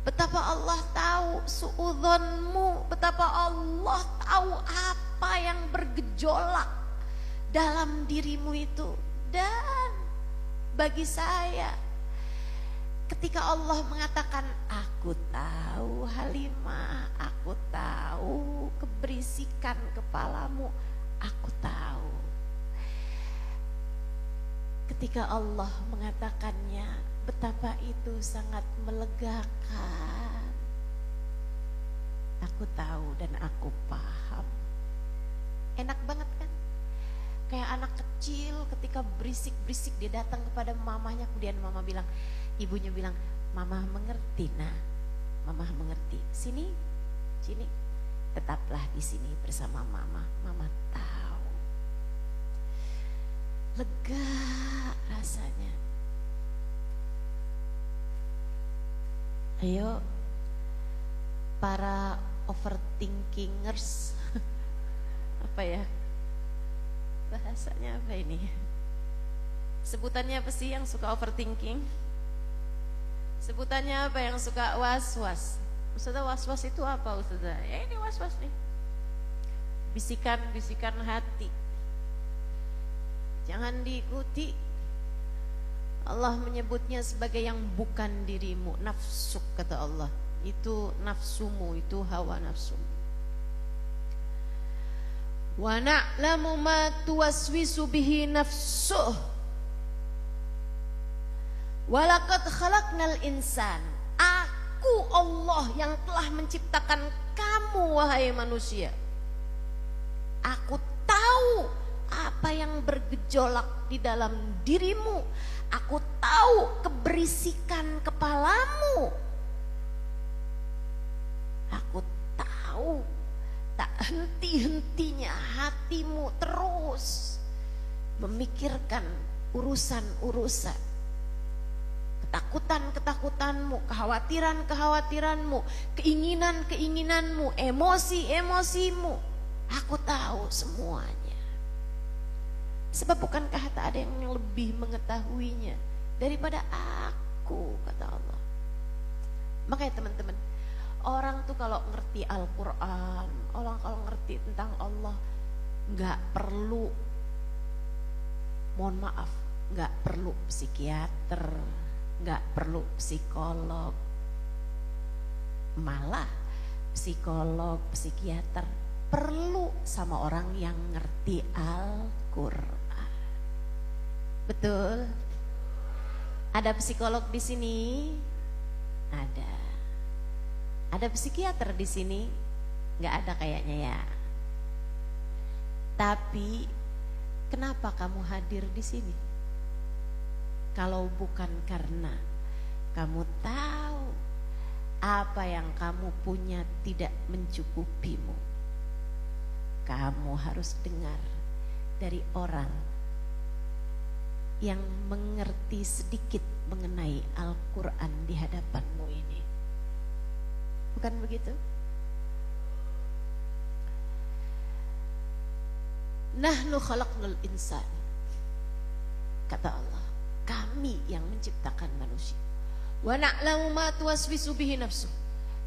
Betapa Allah tahu suudzonmu. Betapa Allah tahu apa yang bergejolak dalam dirimu itu. Dan bagi saya, ketika Allah mengatakan, aku tahu Halimah, aku tahu keberisikan kepalamu, aku tahu. Ketika Allah mengatakannya, betapa itu sangat melegakan. Aku tahu dan aku paham. Enak banget kan? Kayak anak kecil ketika berisik-berisik dia datang kepada mamanya, kemudian mama bilang, ibunya bilang, mama mengerti nah, mama mengerti. Sini, sini, tetaplah di sini bersama mama. Mama tahu. Lega rasanya. Ayo, para overthinkingers, apa ya? Bahasanya apa ini? Sebutannya apa sih yang suka overthinking? Sebutannya apa yang suka was-was? Ustazah, was-was itu apa Ustazah? Ya ini was-was nih. Bisikan-bisikan hati. Jangan diikuti. Allah menyebutnya sebagai yang bukan dirimu. Nafsu kata Allah. Itu nafsumu, itu hawa nafsumu. Wa na'lamu ma tuwaswisu bihi nafsuh. Walaqad khalaqnal insan. Aku Allah yang telah menciptakan kamu wahai manusia. Aku tahu apa yang bergejolak di dalam dirimu. Aku tahu keberisikan kepalamu. Aku tahu tak henti-hentinya hatimu terus memikirkan urusan-urusan, ketakutan-ketakutanmu, kekhawatiran-kekhawatiranmu, keinginan-keinginanmu, emosi-emosimu. Aku tahu semuanya. Sebab bukankah tak ada yang lebih mengetahuinya daripada aku, kata Allah. Makanya teman-teman, orang tuh kalau ngerti Al-Quran, orang kalau ngerti tentang Allah, gak perlu, mohon maaf, nggak perlu psikiater, nggak perlu psikolog. Malah psikolog, psikiater perlu sama orang yang ngerti Al-Quran. Betul? Ada psikolog di sini? Ada. Ada psikiater di sini? Nggak ada kayaknya ya. Tapi kenapa kamu hadir di sini? Kalau bukan karena kamu tahu apa yang kamu punya tidak mencukupimu. Kamu harus dengar dari orang yang mengerti sedikit mengenai Al-Quran di hadapanmu ini. Bukan begitu? Nahnu khalaqnal insan. Kata Allah, kami yang menciptakan manusia. Wa na'lamu ma tuwaswisu bihi nafsu.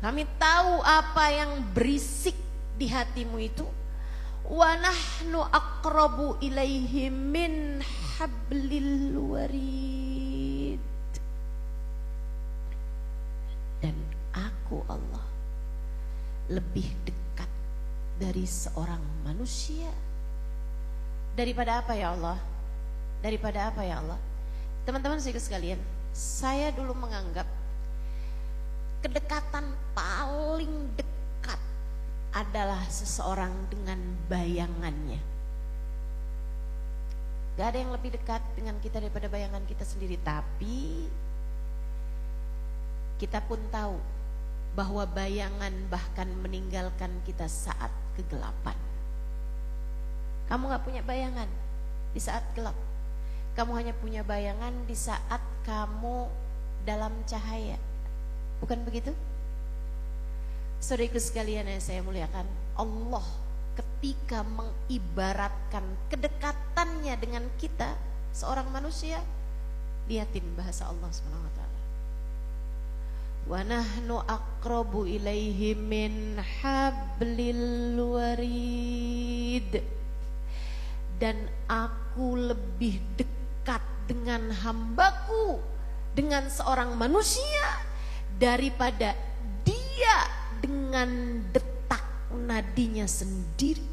Kami tahu apa yang berisik di hatimu itu. Wa nahnu aqrabu ilaihi min hablil warid. Dan aku Allah lebih dekat dari seorang manusia. Daripada apa ya Allah? Daripada apa ya Allah? Teman-teman sekalian, saya dulu menganggap kedekatan paling dekat adalah seseorang dengan bayangannya. Gak ada yang lebih dekat dengan kita daripada bayangan kita sendiri. Tapi kita pun tahu bahwa bayangan bahkan meninggalkan kita saat kegelapan. Kamu gak punya bayangan di saat gelap. Kamu hanya punya bayangan di saat kamu dalam cahaya. Bukan begitu? Saudaraku sekalian yang saya muliakan, Allah ketika mengibaratkan kedekatannya dengan kita, seorang manusia, lihatin bahasa Allah SWT. Wa nahnu aqrabu ilaihi min hablil warid. Dan aku lebih dekat dengan hambaku, dengan seorang manusia, daripada dia dengan detak nadinya sendiri,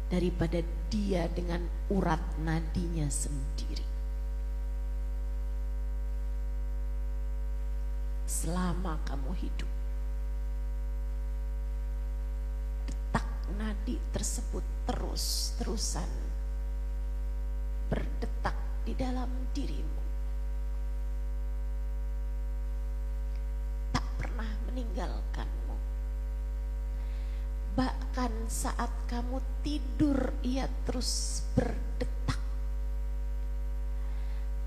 daripada dia dengan urat nadinya sendiri. Selama kamu hidup, detak nadi tersebut terus-terusan berdetak di dalam dirimu, tak pernah meninggalkanmu. Bahkan saat kamu tidur ia terus berdetak.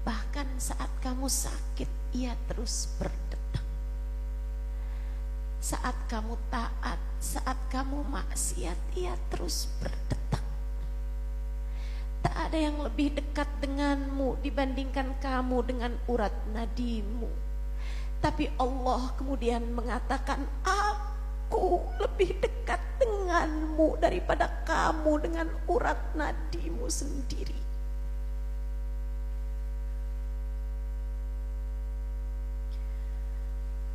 Bahkan saat kamu sakit ia terus berdetak. Saat kamu taat, saat kamu maksiat, ia terus berdetak. Tak ada yang lebih dekat denganmu dibandingkan kamu dengan urat nadimu. Tapi Allah kemudian mengatakan, aku lebih dekat denganmu daripada kamu dengan urat nadimu sendiri.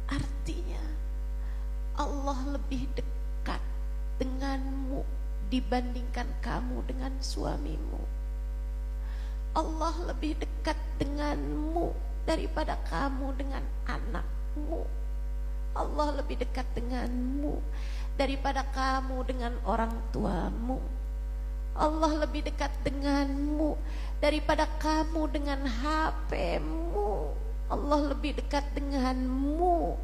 Artinya Allah lebih dekat denganmu dibandingkan kamu dengan suamimu. Allah lebih dekat denganmu daripada kamu dengan anakmu. Allah lebih dekat denganmu daripada kamu dengan orang tuamu. Allah lebih dekat denganmu daripada kamu dengan HP-mu. Allah lebih dekat denganmu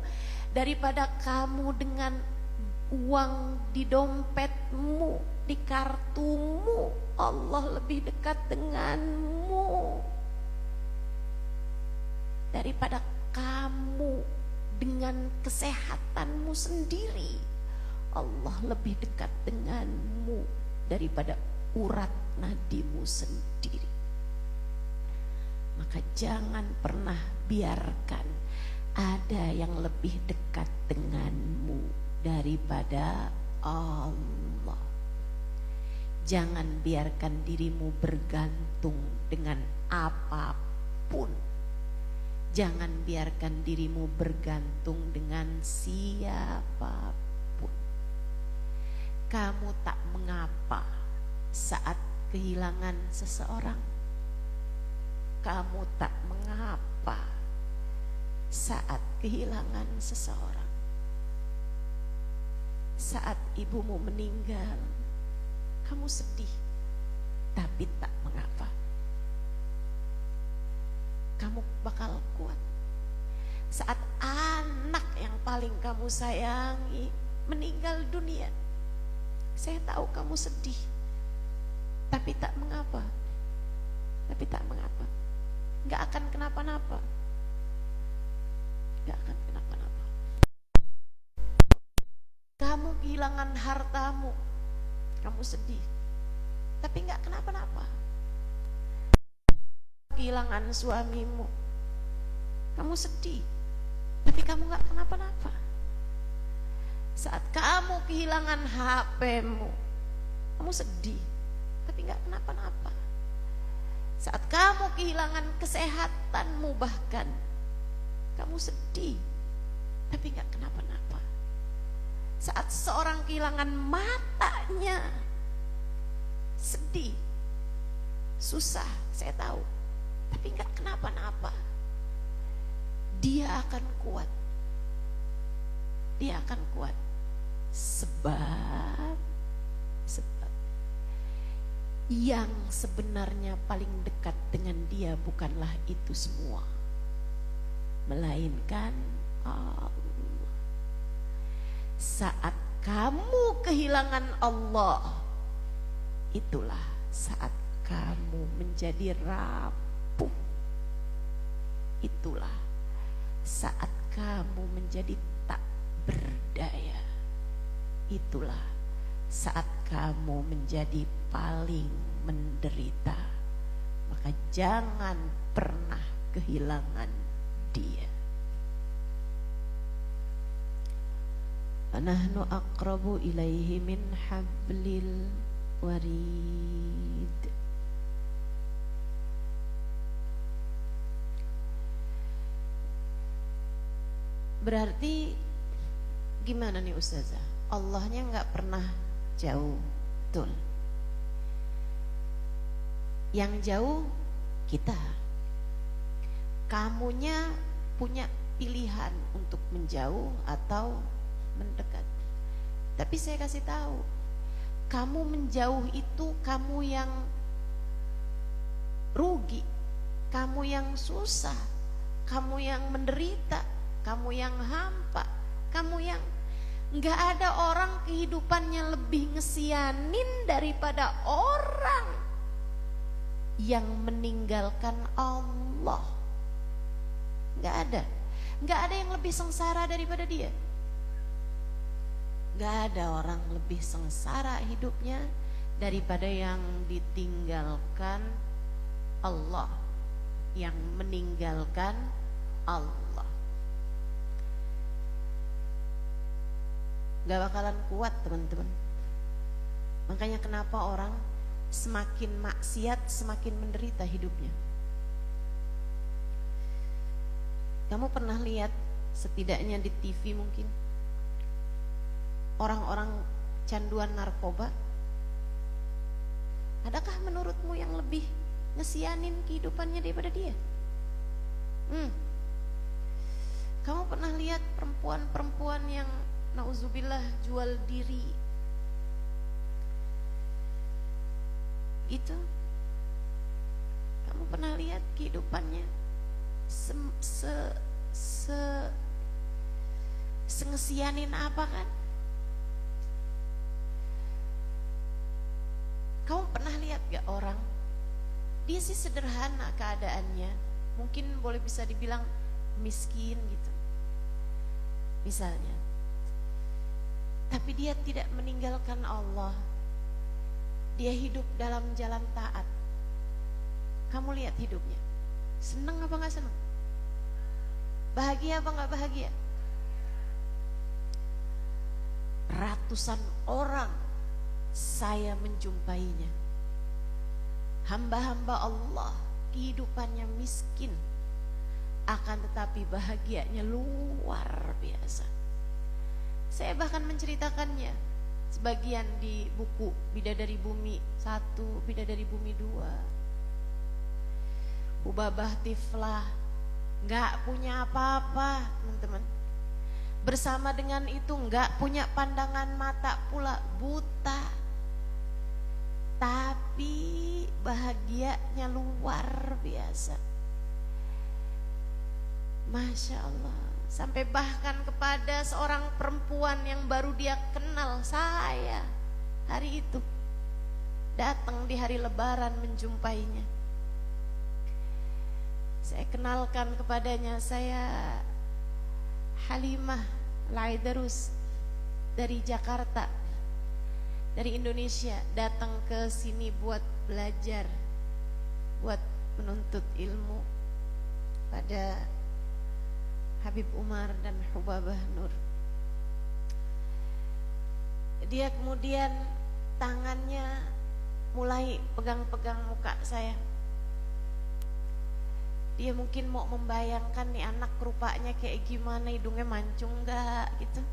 daripada kamu dengan uang di dompetmu, di kartumu. Allah lebih dekat denganmu daripada kamu dengan kesehatanmu sendiri. Allah lebih dekat denganmu daripada urat nadimu sendiri. Maka jangan pernah biarkan ada yang lebih dekat denganmu daripada Allah. Jangan biarkan dirimu bergantung dengan apapun. Jangan biarkan dirimu bergantung dengan siapapun. Kamu tak mengapa saat kehilangan seseorang. Kamu tak mengapa saat kehilangan seseorang. Saat ibumu meninggal, kamu sedih, tapi tak mengapa. Kamu bakal kuat. Saat anak yang paling kamu sayangi meninggal dunia, saya tahu kamu sedih, tapi tak mengapa. Tapi tak mengapa. Gak akan kenapa-napa. Gak akan kenapa-napa. Kamu kehilangan hartamu, kamu sedih, tapi gak kenapa-napa. Kehilangan suamimu, kamu sedih, tapi kamu gak kenapa-napa. Saat kamu kehilangan HP-mu, kamu sedih, tapi gak kenapa-napa. Saat kamu kehilangan kesehatanmu bahkan, kamu sedih, tapi gak kenapa-napa. Saat seorang kehilangan matanya, sedih, susah, saya tahu, tapi gak kenapa-napa. Dia akan kuat. Dia akan kuat. Sebab yang sebenarnya paling dekat dengan dia bukanlah itu semua, melainkan Allah. Saat kamu kehilangan Allah, itulah saat kamu menjadi rapuh. Itulah saat kamu menjadi tak berdaya. Itulah saat kamu menjadi paling menderita. Maka jangan pernah kehilangan dia. Nahnu aqrabu ilaihi min hablil warid. Berarti gimana nih Ustazah? Allahnya gak pernah jauh, betul. Yang jauh kita. Kamunya punya pilihan untuk menjauh atau mendekat. Tapi saya kasih tahu, kamu menjauh itu kamu yang rugi, kamu yang susah, kamu yang menderita, kamu yang hampa, kamu yang nggak ada orang kehidupannya lebih ngesianin daripada orang yang meninggalkan Allah. Nggak ada yang lebih sengsara daripada dia. Nggak ada orang lebih sengsara hidupnya daripada yang ditinggalkan Allah, yang meninggalkan Allah. Gak bakalan kuat teman-teman. Makanya kenapa orang semakin maksiat semakin menderita hidupnya. Kamu pernah lihat setidaknya di TV mungkin orang-orang canduan narkoba? Adakah menurutmu yang lebih ngesianin kehidupannya daripada dia? Kamu pernah lihat perempuan-perempuan yang nauzubillah jual diri itu? Kamu pernah lihat kehidupannya sengesianin apa kan? Kamu pernah lihat gak orang, dia sih sederhana keadaannya, mungkin boleh bisa dibilang miskin gitu misalnya, tapi dia tidak meninggalkan Allah. Dia hidup dalam jalan taat. Kamu lihat hidupnya, senang apa gak senang? Bahagia apa gak bahagia? Ratusan orang saya menjumpainya. Hamba-hamba Allah kehidupannya miskin, akan tetapi bahagianya luar biasa. Saya bahkan menceritakannya sebagian di buku Bidadari Bumi 1, Bidadari Bumi 2. Hubabah Tiflah gak punya apa-apa, teman-teman. Bersama dengan itu gak punya pandangan mata pula, buta. Tapi bahagianya luar biasa. Masya Allah. Sampai bahkan kepada seorang perempuan yang baru dia kenal, saya hari itu datang di hari Lebaran menjumpainya. Saya kenalkan kepadanya, saya Halimah Al-Aidarus dari Jakarta, dari Indonesia, datang ke sini buat belajar, buat menuntut ilmu pada Habib Umar dan Hubabah Nur. Dia kemudian tangannya mulai pegang-pegang muka saya. Dia mungkin mau membayangkan nih anak rupanya kayak gimana, hidungnya mancung gak gitu,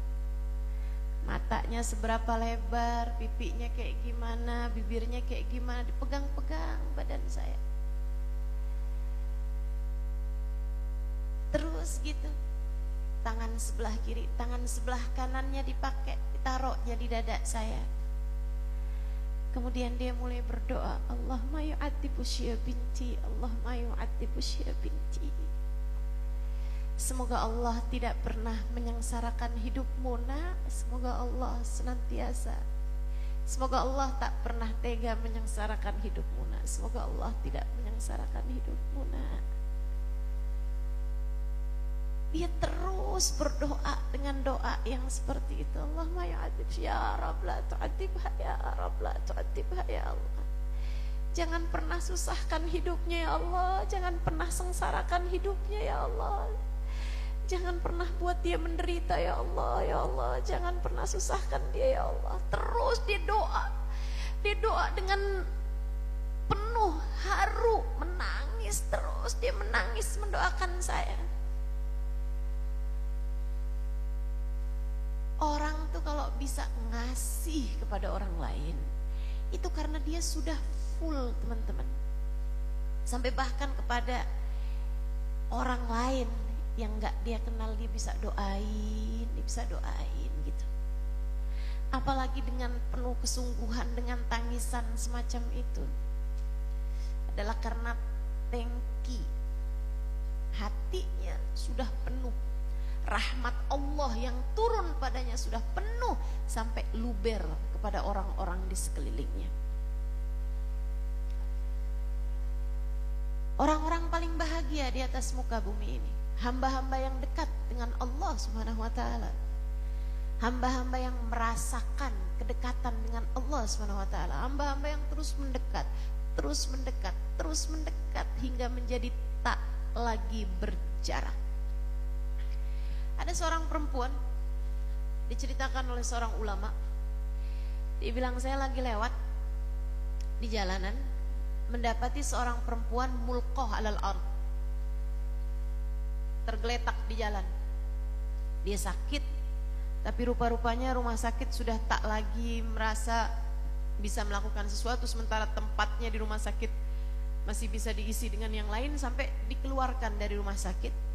matanya seberapa lebar, pipinya kayak gimana, bibirnya kayak gimana, dipegang-pegang badan saya. Terus gitu, tangan sebelah kiri, tangan sebelah kanannya dipakai, ditaruhnya di dada saya. Kemudian dia mulai berdoa, Allahumma yu'adzibu Syia binti, Allahumma yu'adzibu Syia binti. Semoga Allah tidak pernah menyengsarakan hidupmu, nak. Semoga Allah senantiasa, semoga Allah tak pernah tega menyengsarakan hidupmu, nak. Semoga Allah tidak menyengsarakan hidupmu, nak. Dia terus berdoa dengan doa yang seperti itu. Allahumma ya'adzib ya Rabb, la tu'adzibha ya Rabb, la tu'adzibha ya Allah. Jangan pernah susahkan hidupnya ya Allah, jangan pernah sengsarakan hidupnya ya Allah. Jangan pernah buat dia menderita ya Allah, ya Allah. Jangan pernah susahkan dia ya Allah. Terus dia doa. Dia doa dengan penuh haru, menangis terus. Dia menangis mendoakan saya. Orang tuh kalau bisa ngasih kepada orang lain, itu karena dia sudah full, teman-teman. Sampai bahkan kepada orang lain yang gak dia kenal, dia bisa doain, gitu. Apalagi dengan penuh kesungguhan, dengan tangisan semacam itu, adalah karena tangki hatinya sudah penuh. Rahmat Allah yang turun padanya sudah penuh sampai luber kepada orang-orang di sekelilingnya. Orang-orang paling bahagia di atas muka bumi ini, hamba-hamba yang dekat dengan Allah Subhanahu wa taala. Hamba-hamba yang merasakan kedekatan dengan Allah Subhanahu wa taala. Hamba-hamba yang terus mendekat, terus mendekat, terus mendekat hingga menjadi tak lagi berjarak. Ada seorang perempuan, diceritakan oleh seorang ulama. Dia bilang, saya lagi lewat di jalanan, mendapati seorang perempuan mulqah alal ard, tergeletak di jalan. Dia sakit, tapi rupa-rupanya rumah sakit sudah tak lagi merasa bisa melakukan sesuatu, sementara tempatnya di rumah sakit masih bisa diisi dengan yang lain, sampai dikeluarkan dari rumah sakit.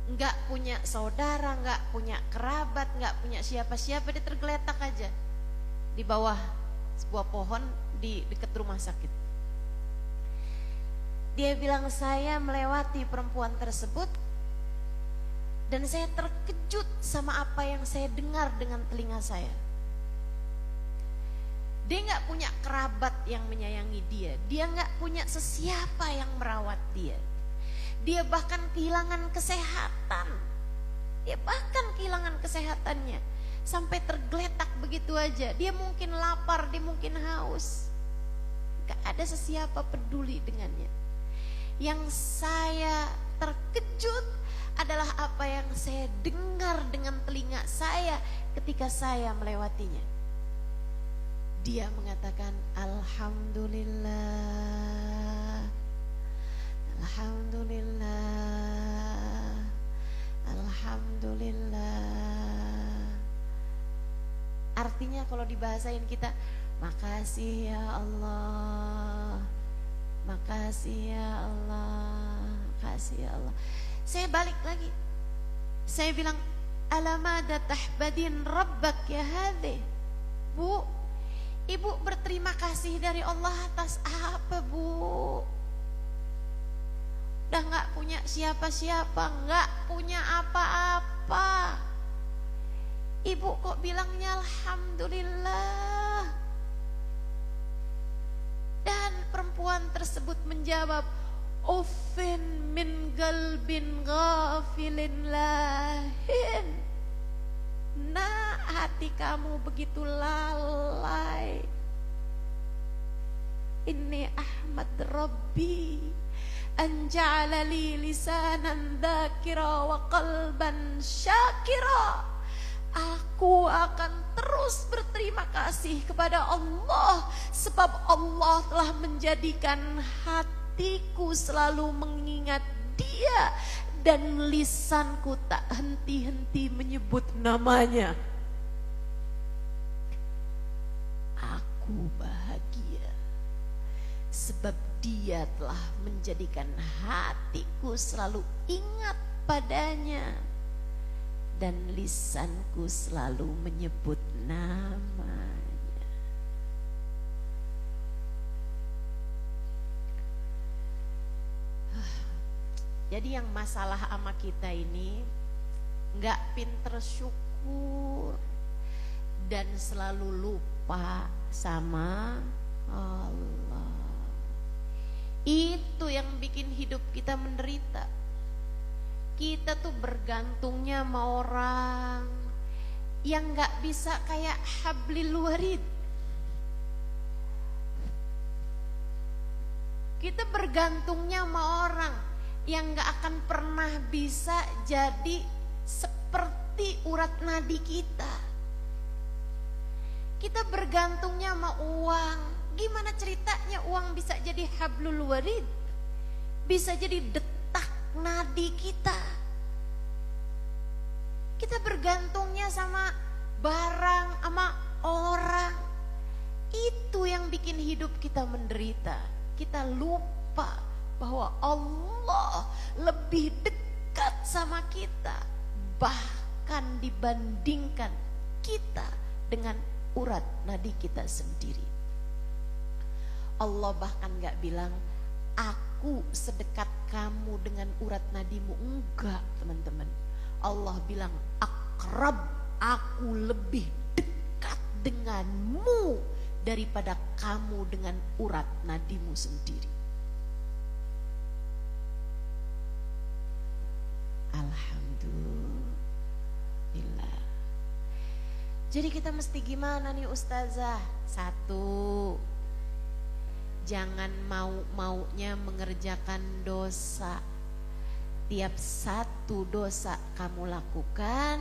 Nggak punya saudara, nggak punya kerabat, nggak punya siapa-siapa, dia tergeletak aja di bawah sebuah pohon di dekat rumah sakit. Dia bilang, saya melewati perempuan tersebut dan saya terkejut sama apa yang saya dengar dengan telinga saya. Dia nggak punya kerabat yang menyayangi dia, dia nggak punya sesiapa yang merawat dia. Dia bahkan kehilangan kesehatan. Dia bahkan kehilangan kesehatannya, sampai tergeletak begitu aja. Dia mungkin lapar, dia mungkin haus, gak ada sesiapa peduli dengannya. Yang saya terkejut adalah apa yang saya dengar dengan telinga saya ketika saya melewatinya. Dia mengatakan Alhamdulillah, Alhamdulillah, Alhamdulillah. Artinya kalau dibahasain kita, makasih ya Allah, makasih ya Allah, makasih ya Allah. Saya balik lagi, saya bilang alamada tahbadin rabbak ya hadhi. Bu, ibu berterima kasih dari Allah atas apa, Bu? Udah gak punya siapa-siapa, gak punya apa-apa, ibu kok bilangnya Alhamdulillah. Dan perempuan tersebut menjawab, Uffin min galbin ghafilin lahin. Nah, hati kamu begitu lalai. Inni Ahmad Rabbi anja'ala li lisanan dzakira wa qalban syakira. Aku akan terus berterima kasih kepada Allah, sebab Allah telah menjadikan hatiku selalu mengingat Dia, dan lisanku tak henti-henti menyebut namanya. Aku bahagia sebab Dia telah menjadikan hatiku selalu ingat padanya, dan lisanku selalu menyebut namanya. Jadi yang masalah sama kita ini gak pinter syukur dan selalu lupa sama Allah. Itu yang bikin hidup kita menderita. Kita tuh bergantungnya sama orang yang gak bisa kayak hablil warid. Kita bergantungnya sama orang yang gak akan pernah bisa jadi seperti urat nadi kita. Kita bergantungnya sama uang. Gimana ceritanya uang bisa jadi hablul warid, bisa jadi detak nadi kita. Kita bergantungnya sama barang, sama orang. Itu yang bikin hidup kita menderita. Kita lupa bahwa Allah lebih dekat sama kita, bahkan dibandingkan kita dengan urat nadi kita sendiri. Allah bahkan gak bilang aku sedekat kamu dengan urat nadimu. Enggak, teman-teman. Allah bilang akrab, aku lebih dekat denganmu daripada kamu dengan urat nadimu sendiri. Alhamdulillah. Jadi kita mesti gimana nih Ustazah? Satu, jangan mau-maunya mengerjakan dosa. Tiap satu dosa kamu lakukan,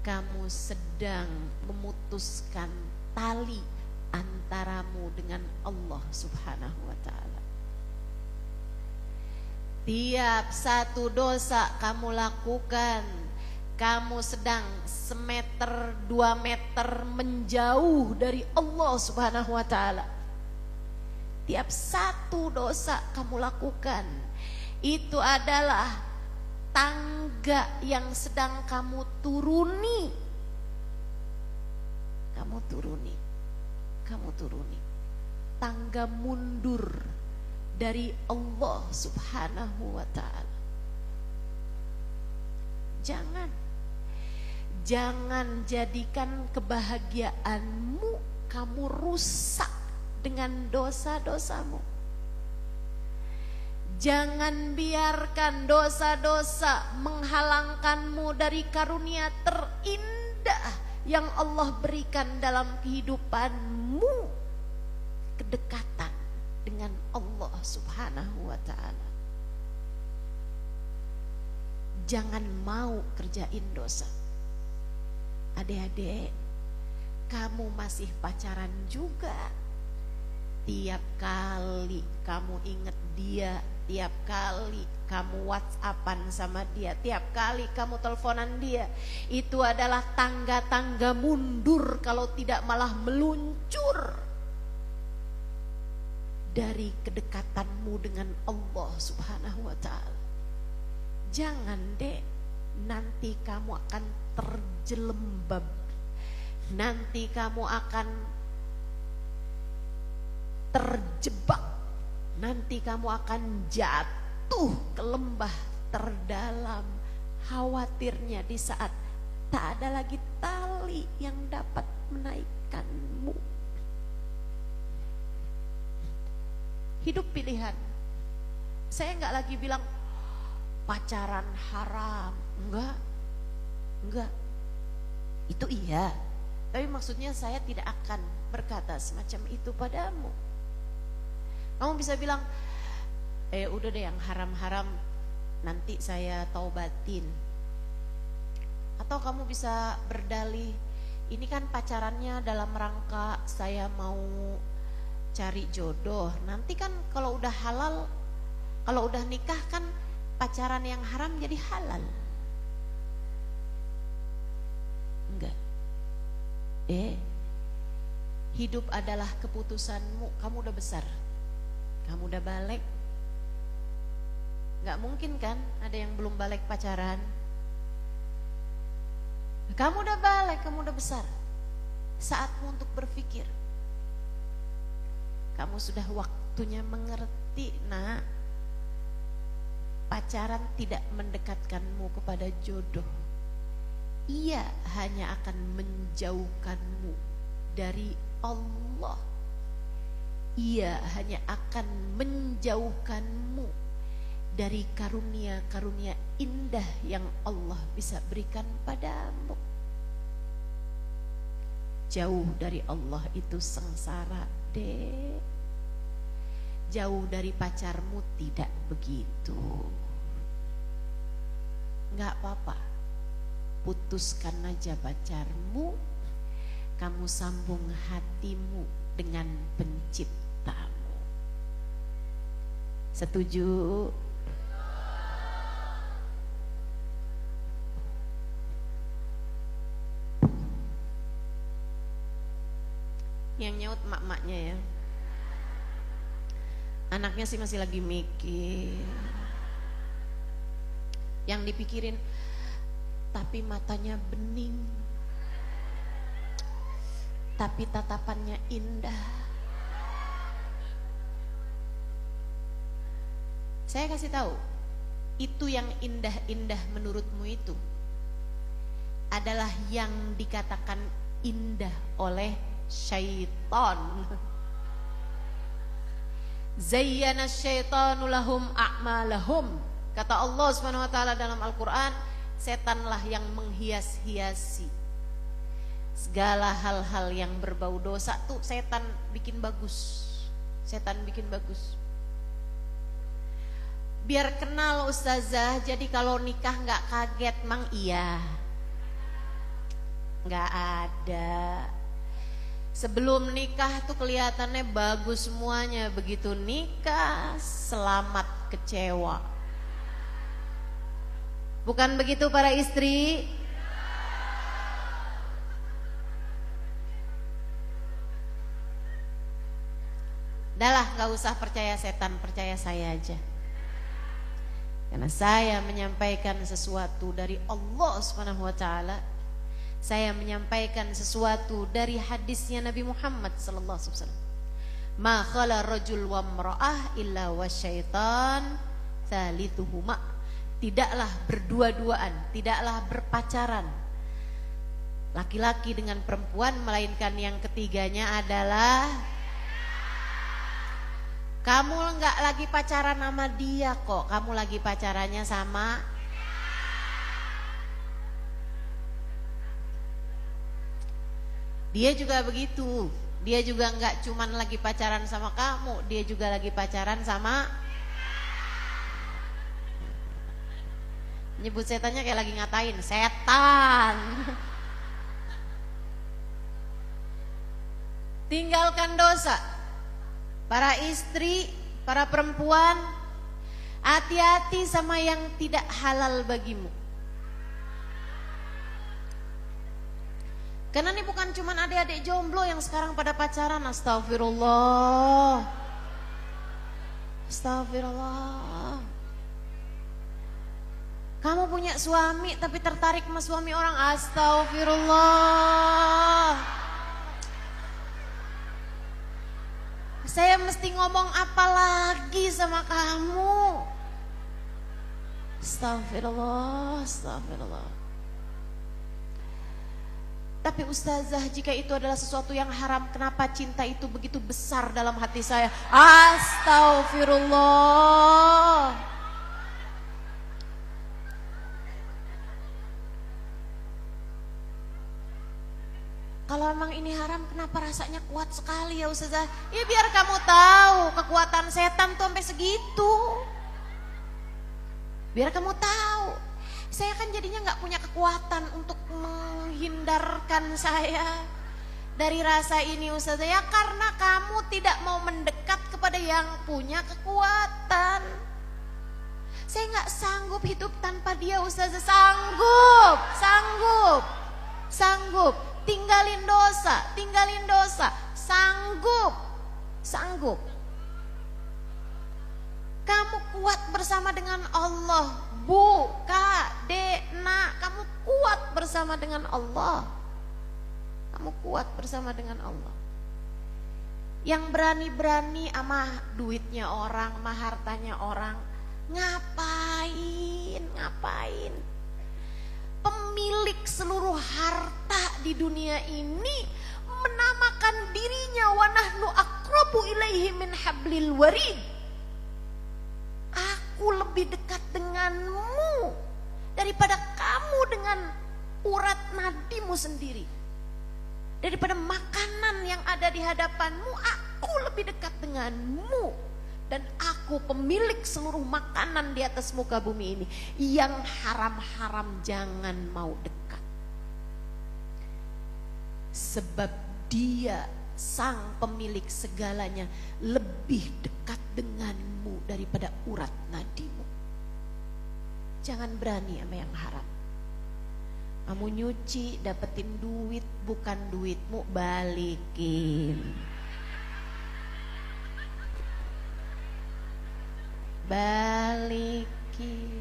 kamu sedang memutuskan tali antaramu dengan Allah Subhanahu wa ta'ala. Tiap satu dosa kamu lakukan, kamu sedang semeter 2 meter menjauh dari Allah Subhanahu wa ta'ala. Tiap satu dosa kamu lakukan, itu adalah tangga yang sedang kamu turuni. Kamu turuni tangga mundur dari Allah Subhanahu wa ta'ala. Jangan jadikan kebahagiaanmu kamu rusak dengan dosa-dosamu. Jangan biarkan dosa-dosa menghalangkanmu dari karunia terindah yang Allah berikan dalam kehidupanmu, kedekatan dengan Allah Subhanahu wa ta'ala. Jangan mau kerjain dosa. Adik-adik, kamu masih pacaran juga. Tiap kali kamu inget dia, tiap kali kamu WhatsAppan sama dia, tiap kali kamu teleponan dia, itu adalah tangga-tangga mundur, kalau tidak malah meluncur dari kedekatanmu dengan Allah Subhanahu wa ta'ala. Jangan dek, nanti kamu akan terjelembab, nanti kamu akan terjebak, nanti kamu akan jatuh ke lembah terdalam. Khawatirnya di saat tak ada lagi tali yang dapat menaikkanmu. Hidup pilihan. Saya nggak lagi bilang pacaran haram, enggak, itu iya. Tapi maksudnya saya tidak akan berkata semacam itu padamu. Kamu bisa bilang, udah deh yang haram-haram nanti saya taubatin. Atau kamu bisa berdalih, ini kan pacarannya dalam rangka saya mau cari jodoh. Nanti kan kalau udah halal, kalau udah nikah kan pacaran yang haram jadi halal. Enggak. Hidup adalah keputusanmu. Kamu udah besar, kamu udah balik. Enggak mungkin kan ada yang belum balik pacaran. Kamu udah balik, kamu udah besar. Saatmu untuk berpikir. Kamu sudah waktunya mengerti, nak. Pacaran tidak mendekatkanmu kepada jodoh. Ia hanya akan menjauhkanmu dari Allah. Ia hanya akan menjauhkanmu dari karunia-karunia indah yang Allah bisa berikan padamu. Jauh dari Allah itu sengsara, dek. Jauh dari pacarmu tidak begitu. Enggak apa-apa, putuskan aja pacarmu, kamu sambung hatimu dengan penciptamu. Setuju? Yang nyaut mak-maknya ya. Anaknya sih masih lagi mikir. Yang dipikirin, tapi matanya bening, tapi tatapannya indah. Saya kasih tahu, itu yang indah-indah menurutmu itu adalah yang dikatakan indah oleh syaitan. Zayyana syaitanu lahum a'malahum. Kata Allah Subhanahu wa taala dalam Al-Qur'an, setanlah yang menghias-hiasi segala hal-hal yang berbau dosa tuh setan bikin bagus. Setan bikin bagus. Biar kenal ustazah, jadi kalau nikah enggak kaget, mang iya. Enggak ada. Sebelum nikah tuh kelihatannya bagus semuanya, begitu nikah selamat kecewa. Bukan begitu para istri? Udahlah, gak usah percaya setan, percaya saya aja. Karena saya menyampaikan sesuatu dari Allah Subhanahu wa taala. Saya menyampaikan sesuatu dari hadisnya Nabi Muhammad sallallahu alaihi wasallam. Ma khala rajul wa imra'ah illa wasyaitan thalithuhuma. Tidaklah berdua-duaan, tidaklah berpacaran laki-laki dengan perempuan, melainkan yang ketiganya adalah kamu enggak lagi pacaran sama dia kok, kamu lagi pacarannya sama dia juga begitu. Dia juga enggak cuman lagi pacaran sama kamu, dia juga lagi pacaran sama, nyebut setannya kayak lagi ngatain setan. tinggalkan dosa. Para istri, para perempuan, hati-hati sama yang tidak halal bagimu. Karena ini bukan cuma adik-adik jomblo yang sekarang pada pacaran. Astagfirullah. Astagfirullah. Kamu punya suami tapi tertarik sama suami orang. Astagfirullah. Saya mesti ngomong apa lagi sama kamu? Astagfirullah, astagfirullah. Tapi ustazah, jika itu adalah sesuatu yang haram, kenapa cinta itu begitu besar dalam hati saya? Astagfirullah. Kalau memang ini haram, kenapa rasanya kuat sekali ya ustazah? Ya biar kamu tahu kekuatan setan tuh sampai segitu. Biar kamu tahu. Saya kan jadinya gak punya kekuatan untuk menghindarkan saya dari rasa ini ustazah. Ya karena kamu tidak mau mendekat kepada yang punya kekuatan. Saya gak sanggup hidup tanpa dia ustazah. Sanggup, sanggup, sanggup. Tinggalin dosa, sanggup, sanggup. Kamu kuat bersama dengan Allah, Bu, Kak, Dek, Nak, kamu kuat bersama dengan Allah. Kamu kuat bersama dengan Allah. Yang berani-berani sama duitnya orang, sama hartanya orang, ngapain? Pemilik seluruh harta di dunia ini menamakan dirinya wa nahnu aqrabu ilaihi min hablil warid. Aku lebih dekat denganmu daripada kamu dengan urat nadimu sendiri. Daripada makanan yang ada di hadapanmu, aku lebih dekat denganmu. Dan aku pemilik seluruh makanan di atas muka bumi ini. Yang haram-haram jangan mau dekat. Sebab dia sang pemilik segalanya lebih dekat denganmu daripada urat nadimu. Jangan berani sama yang haram. Kamu nyuci dapetin duit, bukan duitmu balikin. Balikin.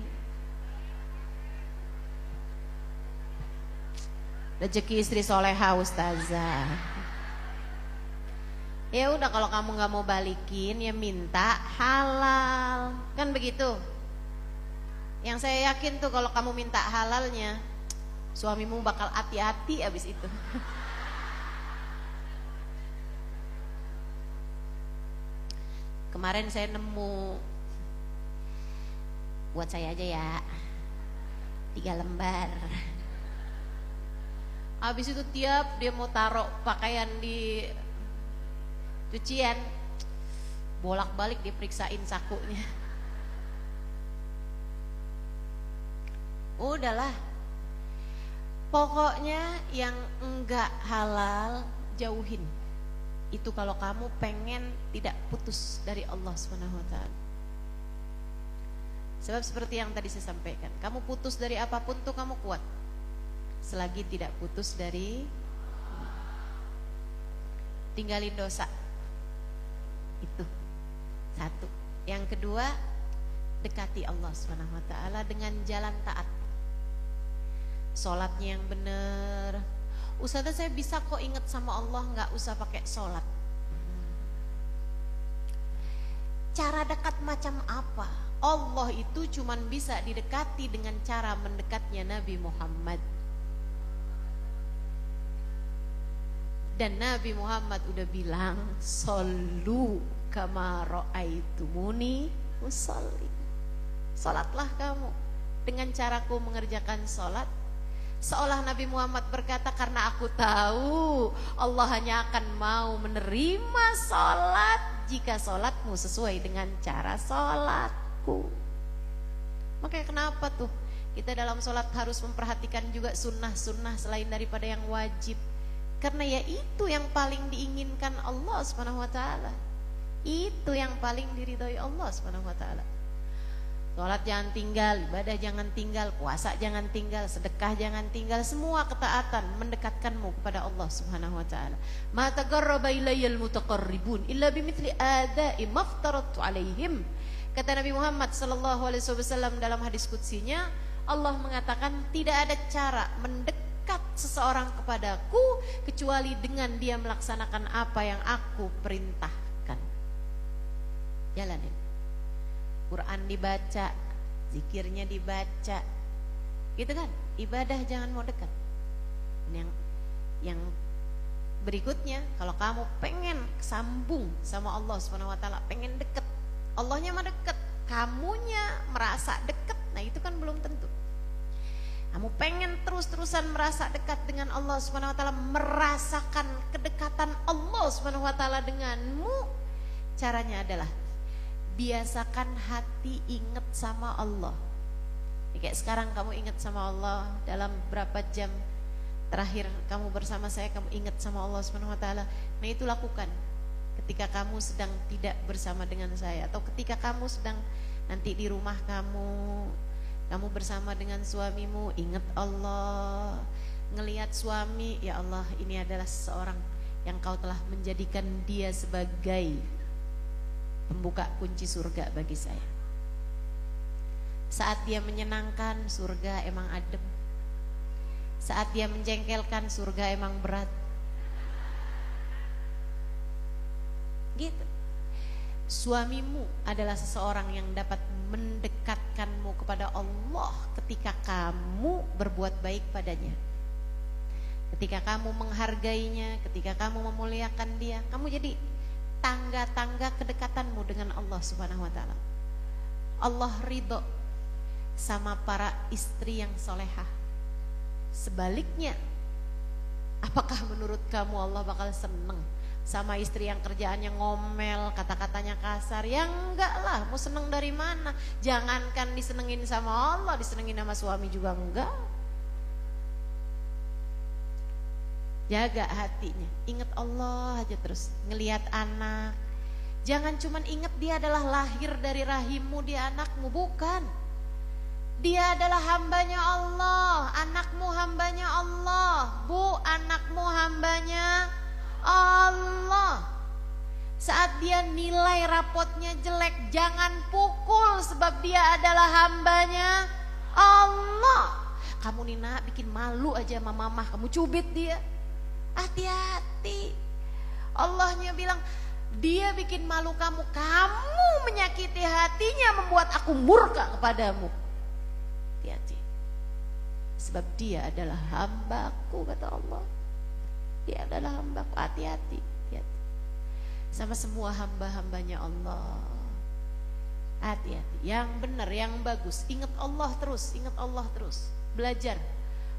Rezeki istri soleha ustazah. Ya udah, kalau kamu nggak mau balikin ya minta halal, kan begitu. Yang saya yakin tuh kalau kamu minta halalnya, suamimu bakal hati-hati abis itu. Kemarin saya nemu, buat saya aja ya, 3 lembar. Habis itu tiap dia mau taruh pakaian di cucian, bolak-balik dia periksain sakunya. Udahlah, pokoknya yang enggak halal jauhin. Itu kalau kamu pengen tidak putus dari Allah SWT. Sebab seperti yang tadi saya sampaikan, kamu putus dari apapun tuh kamu kuat, selagi tidak putus dari tinggalin dosa. Itu satu. Yang kedua, dekati Allah SWT dengan jalan taat. Sholatnya yang benar. Ustazah, saya bisa kok ingat sama Allah, gak usah pakai sholat. Cara dekat macam apa? Allah itu cuman bisa didekati dengan cara mendekatnya Nabi Muhammad. Dan Nabi Muhammad udah bilang, "Shollu kama ra'aitumuni usolli." Salatlah kamu dengan caraku mengerjakan salat. Seolah Nabi Muhammad berkata, karena aku tahu Allah hanya akan mau menerima salat jika salatmu sesuai dengan cara salatku. Makanya kenapa tuh kita dalam salat harus memperhatikan juga sunnah-sunnah selain daripada yang wajib. Karena ya itu yang paling diinginkan Allah Subhanahu wa taala. Itu yang paling diridhoi Allah Subhanahu wa taala. Salat jangan tinggal, ibadah jangan tinggal, puasa jangan tinggal, sedekah jangan tinggal, semua ketaatan mendekatkanmu kepada Allah Subhanahu wa taala. Ma taqarraba ilayyal mutaqarribun illa bimithli ada'i maftaratu alaihim. Kata Nabi Muhammad sallallahu alaihi wasallam dalam hadis qudsinya, Allah mengatakan tidak ada cara mendekat seseorang kepadaku kecuali dengan dia melaksanakan apa yang aku perintahkan. Jalanin. Quran dibaca, zikirnya dibaca, gitu kan? Ibadah jangan mau dekat. Yang berikutnya, kalau kamu pengen sambung sama Allah Subhanahu Wa Taala, pengen deket, Allahnya mah deket, kamunya merasa deket, nah itu kan belum tentu. Kamu pengen terus-terusan merasa dekat dengan Allah Subhanahu Wa Taala, merasakan kedekatan Allah Subhanahu Wa Taala denganmu, caranya adalah biasakan hati ingat sama Allah. Ya, kayak sekarang kamu ingat sama Allah, dalam berapa jam terakhir kamu bersama saya, kamu ingat sama Allah Subhanahu wa taala. Nah, itu lakukan ketika kamu sedang tidak bersama dengan saya, atau ketika kamu sedang nanti di rumah kamu bersama dengan suamimu, ingat Allah. Ngelihat suami, ya Allah, ini adalah seseorang yang kau telah menjadikan dia sebagai pembuka kunci surga bagi saya. Saat dia menyenangkan, surga emang adem. Saat dia menjengkelkan, surga emang berat. Gitu. Suamimu adalah seseorang yang dapat mendekatkanmu kepada Allah ketika kamu berbuat baik padanya. Ketika kamu menghargainya, ketika kamu memuliakan dia, kamu jadi tangga-tangga kedekatanmu dengan Allah Subhanahu wa taala. Allah ridho sama para istri yang solehah. Sebaliknya, apakah menurut kamu Allah bakal seneng sama istri yang kerjaannya ngomel, kata-katanya kasar? Ya enggak lah, mau seneng dari mana? Jangankan disenengin sama Allah, disenengin sama suami juga enggak. Jaga hatinya, ingat Allah aja terus. Ngelihat anak, jangan cuman ingat dia adalah lahir dari rahimmu, dia anakmu, bukan. Dia adalah hambanya Allah, anakmu hambanya Allah. Bu, anakmu hambanya Allah. Saat dia nilai rapotnya jelek, jangan pukul sebab dia adalah hambanya Allah. Kamu Nina bikin malu aja sama mamah, kamu cubit dia. Hati-hati. Allahnya bilang, dia bikin malu kamu, kamu menyakiti hatinya, membuat aku murka kepadamu. Hati-hati. Sebab dia adalah hambaku, kata Allah. Dia adalah hambaku, hati-hati. Hati-hati. Sama semua hamba-hambanya Allah. Hati-hati. Yang benar, yang bagus. Ingat Allah terus, ingat Allah terus. Belajar.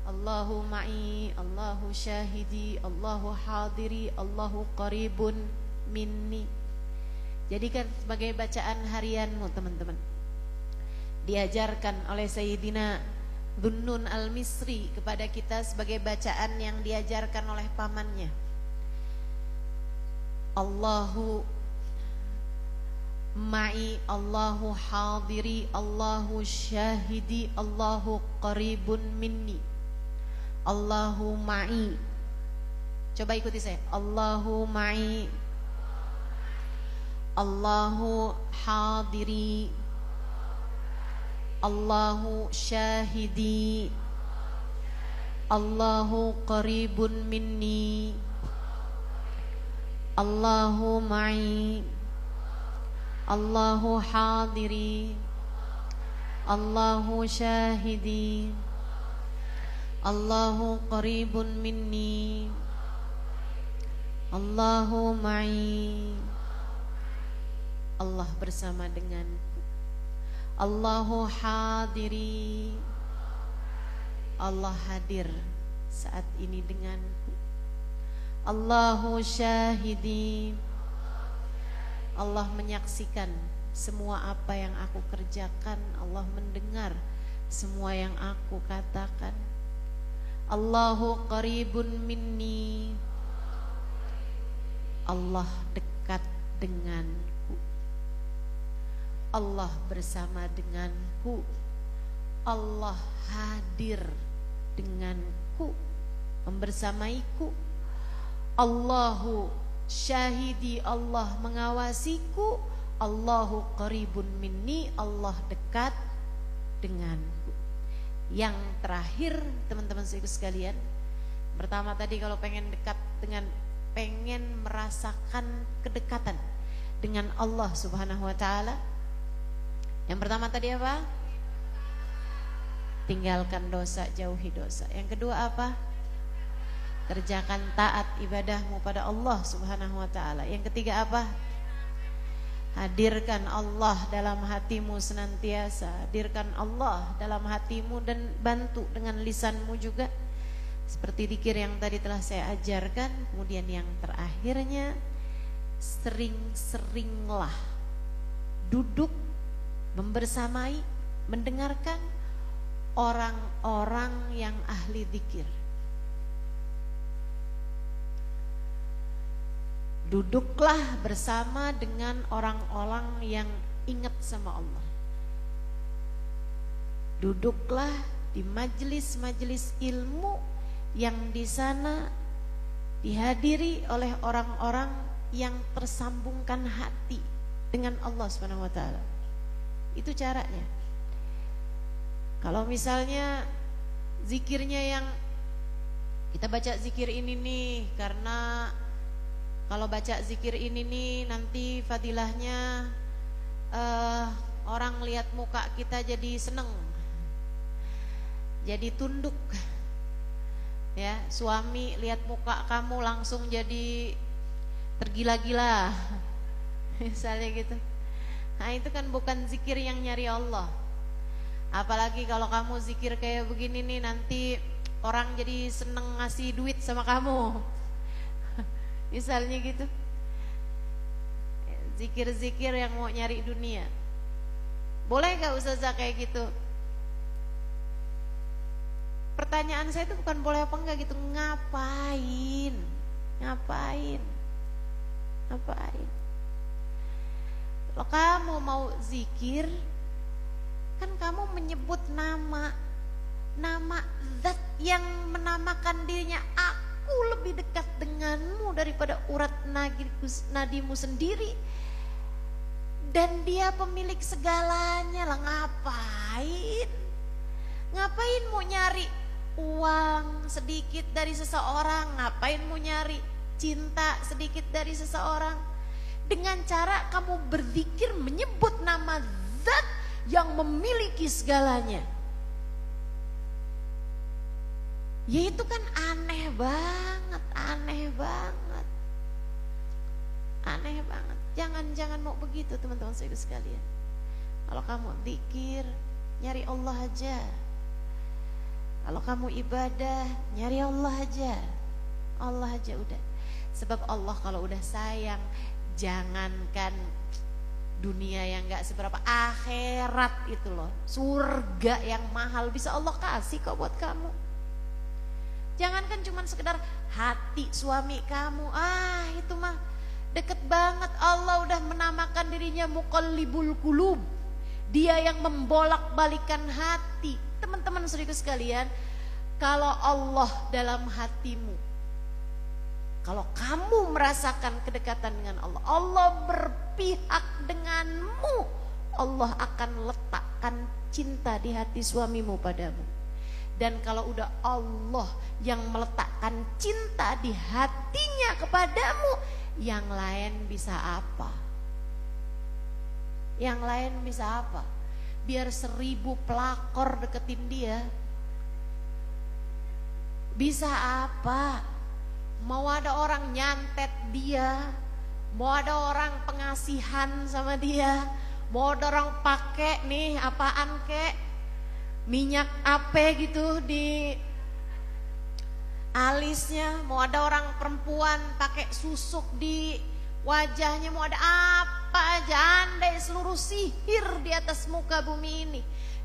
Allahu ma'i, Allahu syahidi, Allahu hadiri, Allahu qaribun minni. Jadikan sebagai bacaan harianmu, teman-teman. Diajarkan oleh Sayyidina Dhunnun al-Misri kepada kita sebagai bacaan yang diajarkan oleh pamannya. Allahu ma'i, Allahu hadiri, Allahu syahidi, Allahu qaribun minni. Allahu ma'i. Coba ikuti saya. Allahu ma'i, Allahu hadiri, Allahu syahidi, Allahu qaribun minni. Allahu ma'i, Allahu hadiri, Allahu syahidi, Allahu qaribun minni. Allahu ma'i. Allah bersama denganku. Allahu hadiri. Allah hadir saat ini denganku. Allahu syahidi. Allah menyaksikan semua apa yang aku kerjakan. Allah mendengar semua yang aku katakan. Allahu qaribun minni. Allah dekat denganku, Allah bersama denganku, Allah hadir denganku, membersamaiku. Allahu syahidi, Allah mengawasiku. Allahu qaribun minni, Allah dekat denganku. Yang terakhir teman-teman sekalian, pertama tadi kalau pengen dekat dengan, pengen merasakan kedekatan dengan Allah Subhanahu wa taala, yang pertama tadi apa? Tinggalkan dosa, jauhi dosa. Yang kedua apa? Kerjakan taat ibadahmu pada Allah Subhanahu wa taala. Yang ketiga apa? Hadirkan Allah dalam hatimu senantiasa. Hadirkan Allah dalam hatimu dan bantu dengan lisanmu juga, seperti zikir yang tadi telah saya ajarkan. Kemudian yang terakhirnya, sering-seringlah duduk membersamai, mendengarkan orang-orang yang ahli zikir. Duduklah bersama dengan orang-orang yang ingat sama Allah. Duduklah di majelis-majelis ilmu yang di sana dihadiri oleh orang-orang yang tersambungkan hati dengan Allah Subhanahu wa taala. Itu caranya. Kalau misalnya zikirnya yang kita baca zikir ini nih, karena kalau baca zikir ini nih nanti fadilahnya orang lihat muka kita jadi seneng, jadi tunduk. Ya, suami lihat muka kamu langsung jadi tergila-gila. Misalnya gitu. Nah, itu kan bukan zikir yang nyari Allah. Apalagi kalau kamu zikir kayak begini nih, nanti orang jadi seneng ngasih duit sama kamu. Misalnya gitu. Zikir-zikir yang mau nyari dunia. Boleh gak Ustazah kayak gitu? Pertanyaan saya itu bukan boleh apa enggak gitu. Ngapain? Ngapain? Ngapain? Kalau kamu mau zikir, kan kamu menyebut nama zat yang menamakan dirinya, aku lebih dekat denganmu daripada urat nadimu sendiri, dan dia pemilik segalanya lah. Ngapain mau nyari uang sedikit dari seseorang? Ngapain mau nyari cinta sedikit dari seseorang? Dengan cara kamu berzikir menyebut nama zat yang memiliki segalanya. Ya itu kan aneh banget, aneh banget. Aneh banget. Jangan mau begitu teman-teman sekalian. Kalau kamu zikir, nyari Allah aja. Kalau kamu ibadah, nyari Allah aja. Allah aja udah. Sebab Allah kalau udah sayang, jangankan dunia yang gak seberapa, akhirat itu loh, surga yang mahal bisa Allah kasih kok buat kamu. Jangankan cuman sekedar hati suami kamu, itu mah deket banget. Allah udah menamakan dirinya Muqallibul Qulub, dia yang membolak-balikan hati. Teman-teman saudara sekalian, kalau Allah dalam hatimu, kalau kamu merasakan kedekatan dengan Allah, Allah berpihak denganmu, Allah akan letakkan cinta di hati suamimu padamu. Dan kalau udah Allah yang meletakkan cinta di hatinya kepadamu, yang lain bisa apa? Yang lain bisa apa? Biar 1000 pelakor deketin dia, bisa apa? Mau ada orang nyantet dia, mau ada orang pengasihan sama dia, mau ada orang pakai nih apaan kek, minyak apa gitu di alisnya, mau ada orang perempuan pakai susuk di wajahnya, mau ada apa aja, andai seluruh sihir di atas muka bumi ini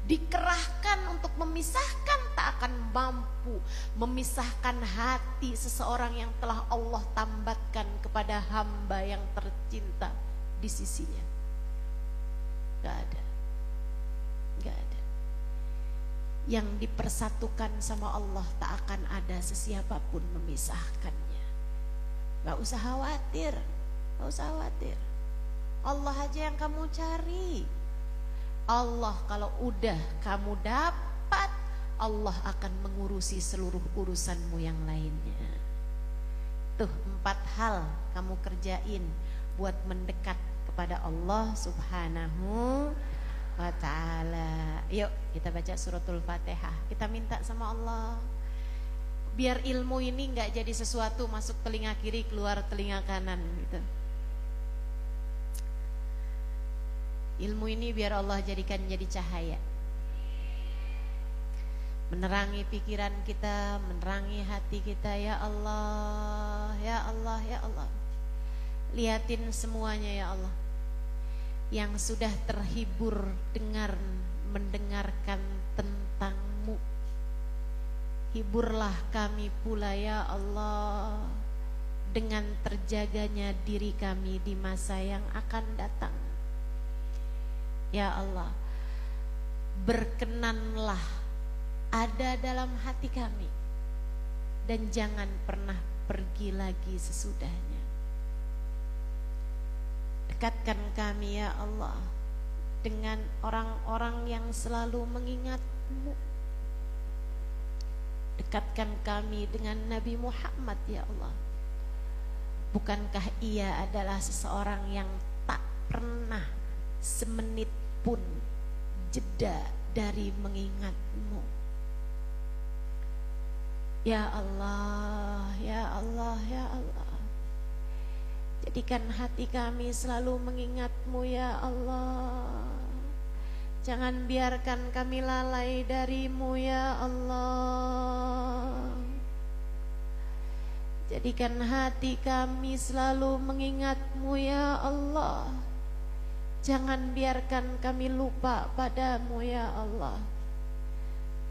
dikerahkan untuk memisahkan tak akan mampu memisahkan hati seseorang yang telah Allah tambatkan kepada hamba yang tercinta di sisinya. Gak ada. Gak ada. Yang dipersatukan sama Allah tak akan ada sesiapapun memisahkannya. Gak usah khawatir. Gak usah khawatir. Allah aja yang kamu cari. Allah kalau udah kamu dapat, Allah akan mengurusi seluruh urusanmu yang lainnya. Tuh 4 hal kamu kerjain buat mendekat kepada Allah Subhanahu wa ta'ala. Yuk kita baca suratul Fatihah. Kita minta sama Allah biar ilmu ini gak jadi sesuatu masuk telinga kiri keluar telinga kanan gitu. Ilmu ini biar Allah jadikan jadi cahaya, menerangi pikiran kita, menerangi hati kita. Ya Allah, ya Allah, ya Allah. Lihatin semuanya ya Allah yang sudah terhibur mendengarkan tentang-Mu. Hiburlah kami pula ya Allah dengan terjaganya diri kami di masa yang akan datang. Ya Allah, berkenanlah ada dalam hati kami dan jangan pernah pergi lagi sesudahnya. Dekatkan kami ya Allah dengan orang-orang yang selalu mengingat-Mu. Dekatkan kami dengan Nabi Muhammad ya Allah. Bukankah ia adalah seseorang yang tak pernah semenit pun jeda dari mengingat-Mu. Ya Allah, ya Allah, ya Allah. Jadikan hati kami selalu mengingat-Mu ya Allah. Jangan biarkan kami lalai dari-Mu ya Allah. Jadikan hati kami selalu mengingat-Mu ya Allah. Jangan biarkan kami lupa padamu ya Allah.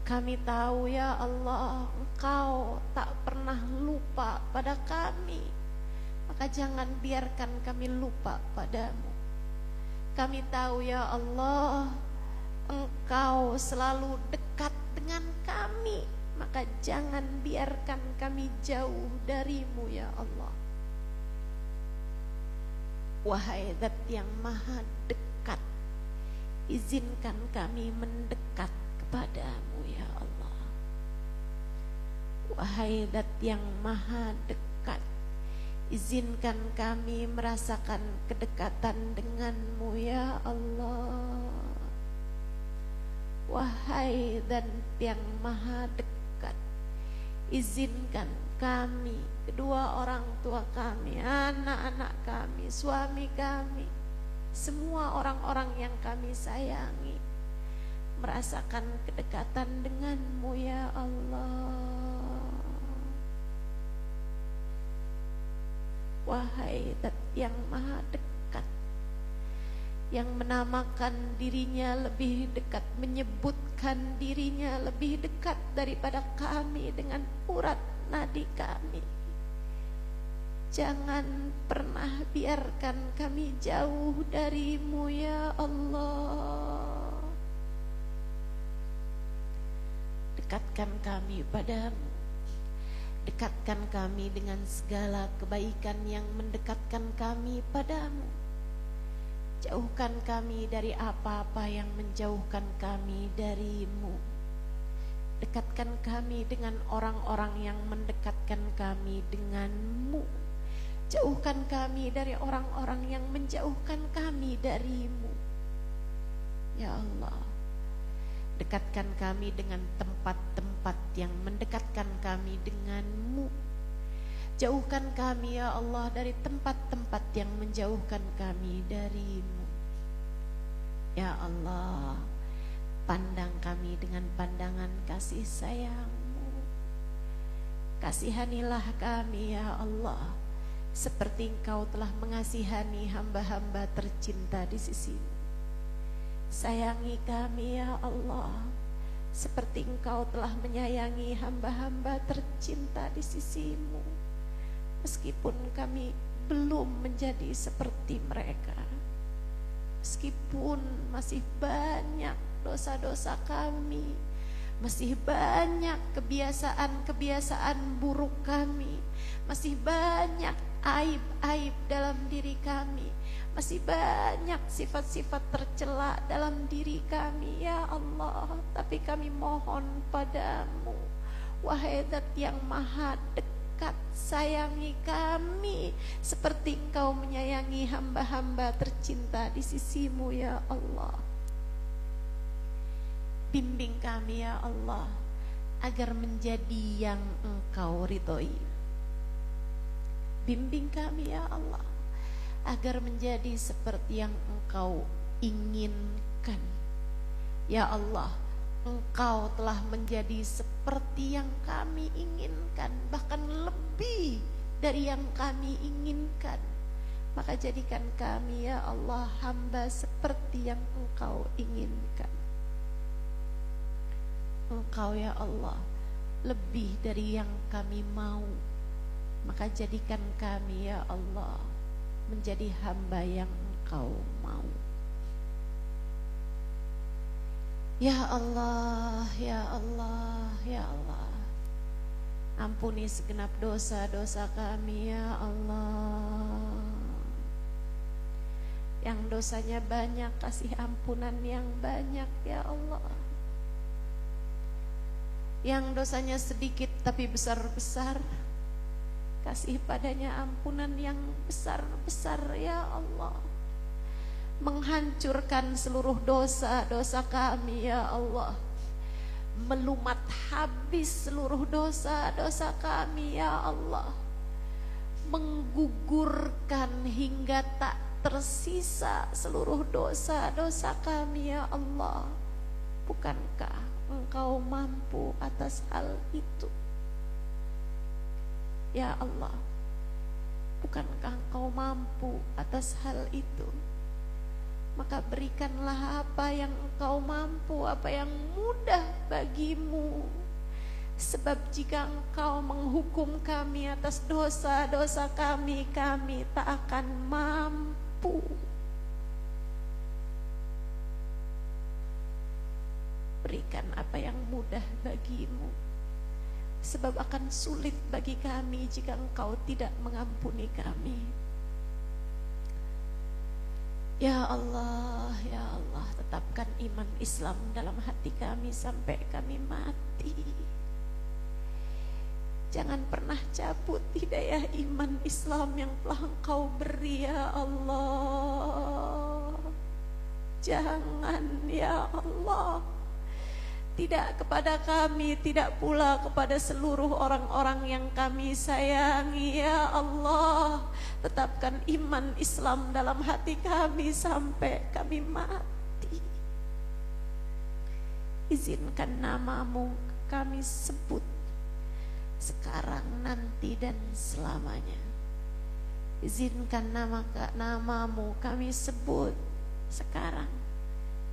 Kami tahu ya Allah, Engkau tak pernah lupa pada kami. Maka jangan biarkan kami lupa padamu. Kami tahu ya Allah, Engkau selalu dekat dengan kami. Maka jangan biarkan kami jauh darimu ya Allah. Wahai Zat yang maha dekat, izinkan kami mendekat kepadamu ya Allah. Wahai Zat yang maha dekat, izinkan kami merasakan kedekatan denganmu ya Allah. Wahai Zat yang maha dekat, izinkan kami, kedua orang tua kami, anak-anak kami, suami kami, semua orang-orang yang kami sayangi, merasakan kedekatan denganmu ya Allah. Wahai Zat yang maha dekat, yang menamakan dirinya lebih dekat, menyebutkan dirinya lebih dekat daripada kami dengan urat nadi kami. Jangan pernah biarkan kami jauh darimu ya Allah. Dekatkan kami padamu. Dekatkan kami dengan segala kebaikan yang mendekatkan kami padamu. Jauhkan kami dari apa-apa yang menjauhkan kami darimu. Dekatkan kami dengan orang-orang yang mendekatkan kami denganmu. Jauhkan kami dari orang-orang yang menjauhkan kami darimu. Ya Allah, dekatkan kami dengan tempat-tempat yang mendekatkan kami denganmu. Jauhkan kami ya Allah dari tempat-tempat yang menjauhkan kami darimu. Ya Allah, pandang kami dengan pandangan kasih sayang-Mu. Kasihanilah kami ya Allah, seperti Engkau telah mengasihani hamba-hamba tercinta di sisi-Mu. Sayangi kami ya Allah, seperti Engkau telah menyayangi hamba-hamba tercinta di sisi-Mu. Meskipun kami belum menjadi seperti mereka, meskipun masih banyak dosa-dosa kami, masih banyak kebiasaan-kebiasaan buruk kami, masih banyak aib-aib dalam diri kami, masih banyak sifat-sifat tercela dalam diri kami, ya Allah. Tapi kami mohon padamu, wahai Zat yang maha dekat, sayangi kami seperti Engkau menyayangi hamba-hamba tercinta di sisi-Mu, ya Allah. Bimbing kami, ya Allah, agar menjadi yang Engkau ridhoi. Bimbing kami, ya Allah, agar menjadi seperti yang Engkau inginkan. Ya Allah, Engkau telah menjadi seperti yang kami inginkan, bahkan lebih dari yang kami inginkan. Maka jadikan kami, ya Allah, hamba seperti yang Engkau inginkan. Engkau, ya Allah, lebih dari yang kami mau. Maka jadikan kami, ya Allah, menjadi hamba yang Engkau mau. Ya Allah, ya Allah, ya Allah, ampuni segenap dosa-dosa kami, ya Allah. Yang dosanya banyak, kasih ampunan yang banyak, ya Allah. Yang dosanya sedikit tapi besar-besar, kasih padanya ampunan yang besar-besar, ya Allah. Menghancurkan seluruh dosa-dosa kami, ya Allah. Melumat habis seluruh dosa-dosa kami, ya Allah. Menggugurkan hingga tak tersisa seluruh dosa-dosa kami, ya Allah. Bukankah Engkau mampu atas hal itu? Ya Allah, bukankah Engkau mampu atas hal itu? Maka berikanlah apa yang Engkau mampu, apa yang mudah bagimu. Sebab jika Engkau menghukum kami atas dosa-dosa kami, kami tak akan mampu. Berikan apa yang mudah bagimu, sebab akan sulit bagi kami jika Engkau tidak mengampuni kami. Ya Allah, ya Allah, tetapkan iman Islam dalam hati kami sampai kami mati. Jangan pernah cabut hidayah iman Islam yang telah Engkau beri, ya Allah. Jangan, ya Allah. Tidak kepada kami, tidak pula kepada seluruh orang-orang yang kami sayangi, ya Allah. Tetapkan iman Islam dalam hati kami sampai kami mati. Izinkan nama-Mu kami sebut sekarang, nanti, dan selamanya. Izinkan nama-Mu kami sebut sekarang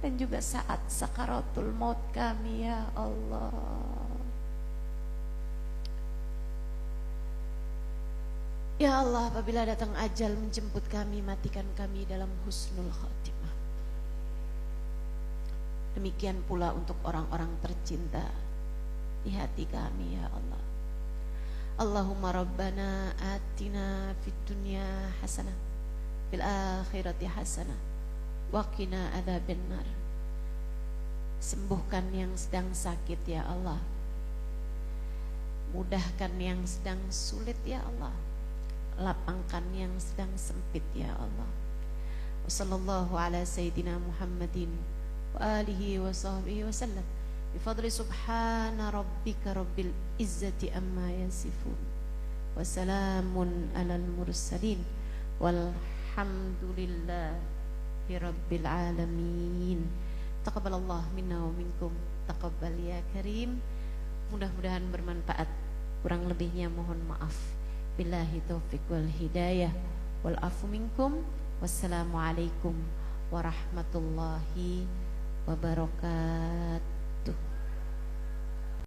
dan juga saat sakaratul maut kami, ya Allah. Ya Allah, apabila datang ajal menjemput kami, matikan kami dalam husnul khatimah. Demikian pula untuk orang-orang tercinta di hati kami, ya Allah. Allahumma rabbana atina fid dunya hasanah, fil akhirati hasanah, wa qina adzabannar. Sembuhkan yang sedang sakit, ya Allah. Mudahkan yang sedang sulit, ya Allah. Lapangkan yang sedang sempit, ya Allah. Wassallallahu ala sayyidina Muhammadin wa alihi wa sahbihi wa sallam. Bifadli subhana rabbika rabbil izzati amma yasifun. Wa salamun alal mursalin. Walhamdulillahi rabbil alamin. Taqabbalallah minna wa minkum. Taqabbal ya karim. Mudah-mudahan bermanfaat. Kurang lebihnya mohon maaf. Billahi taufiq wal hidayah wal afu minkum. Wassalamualaikum warahmatullahi wabarakatuh.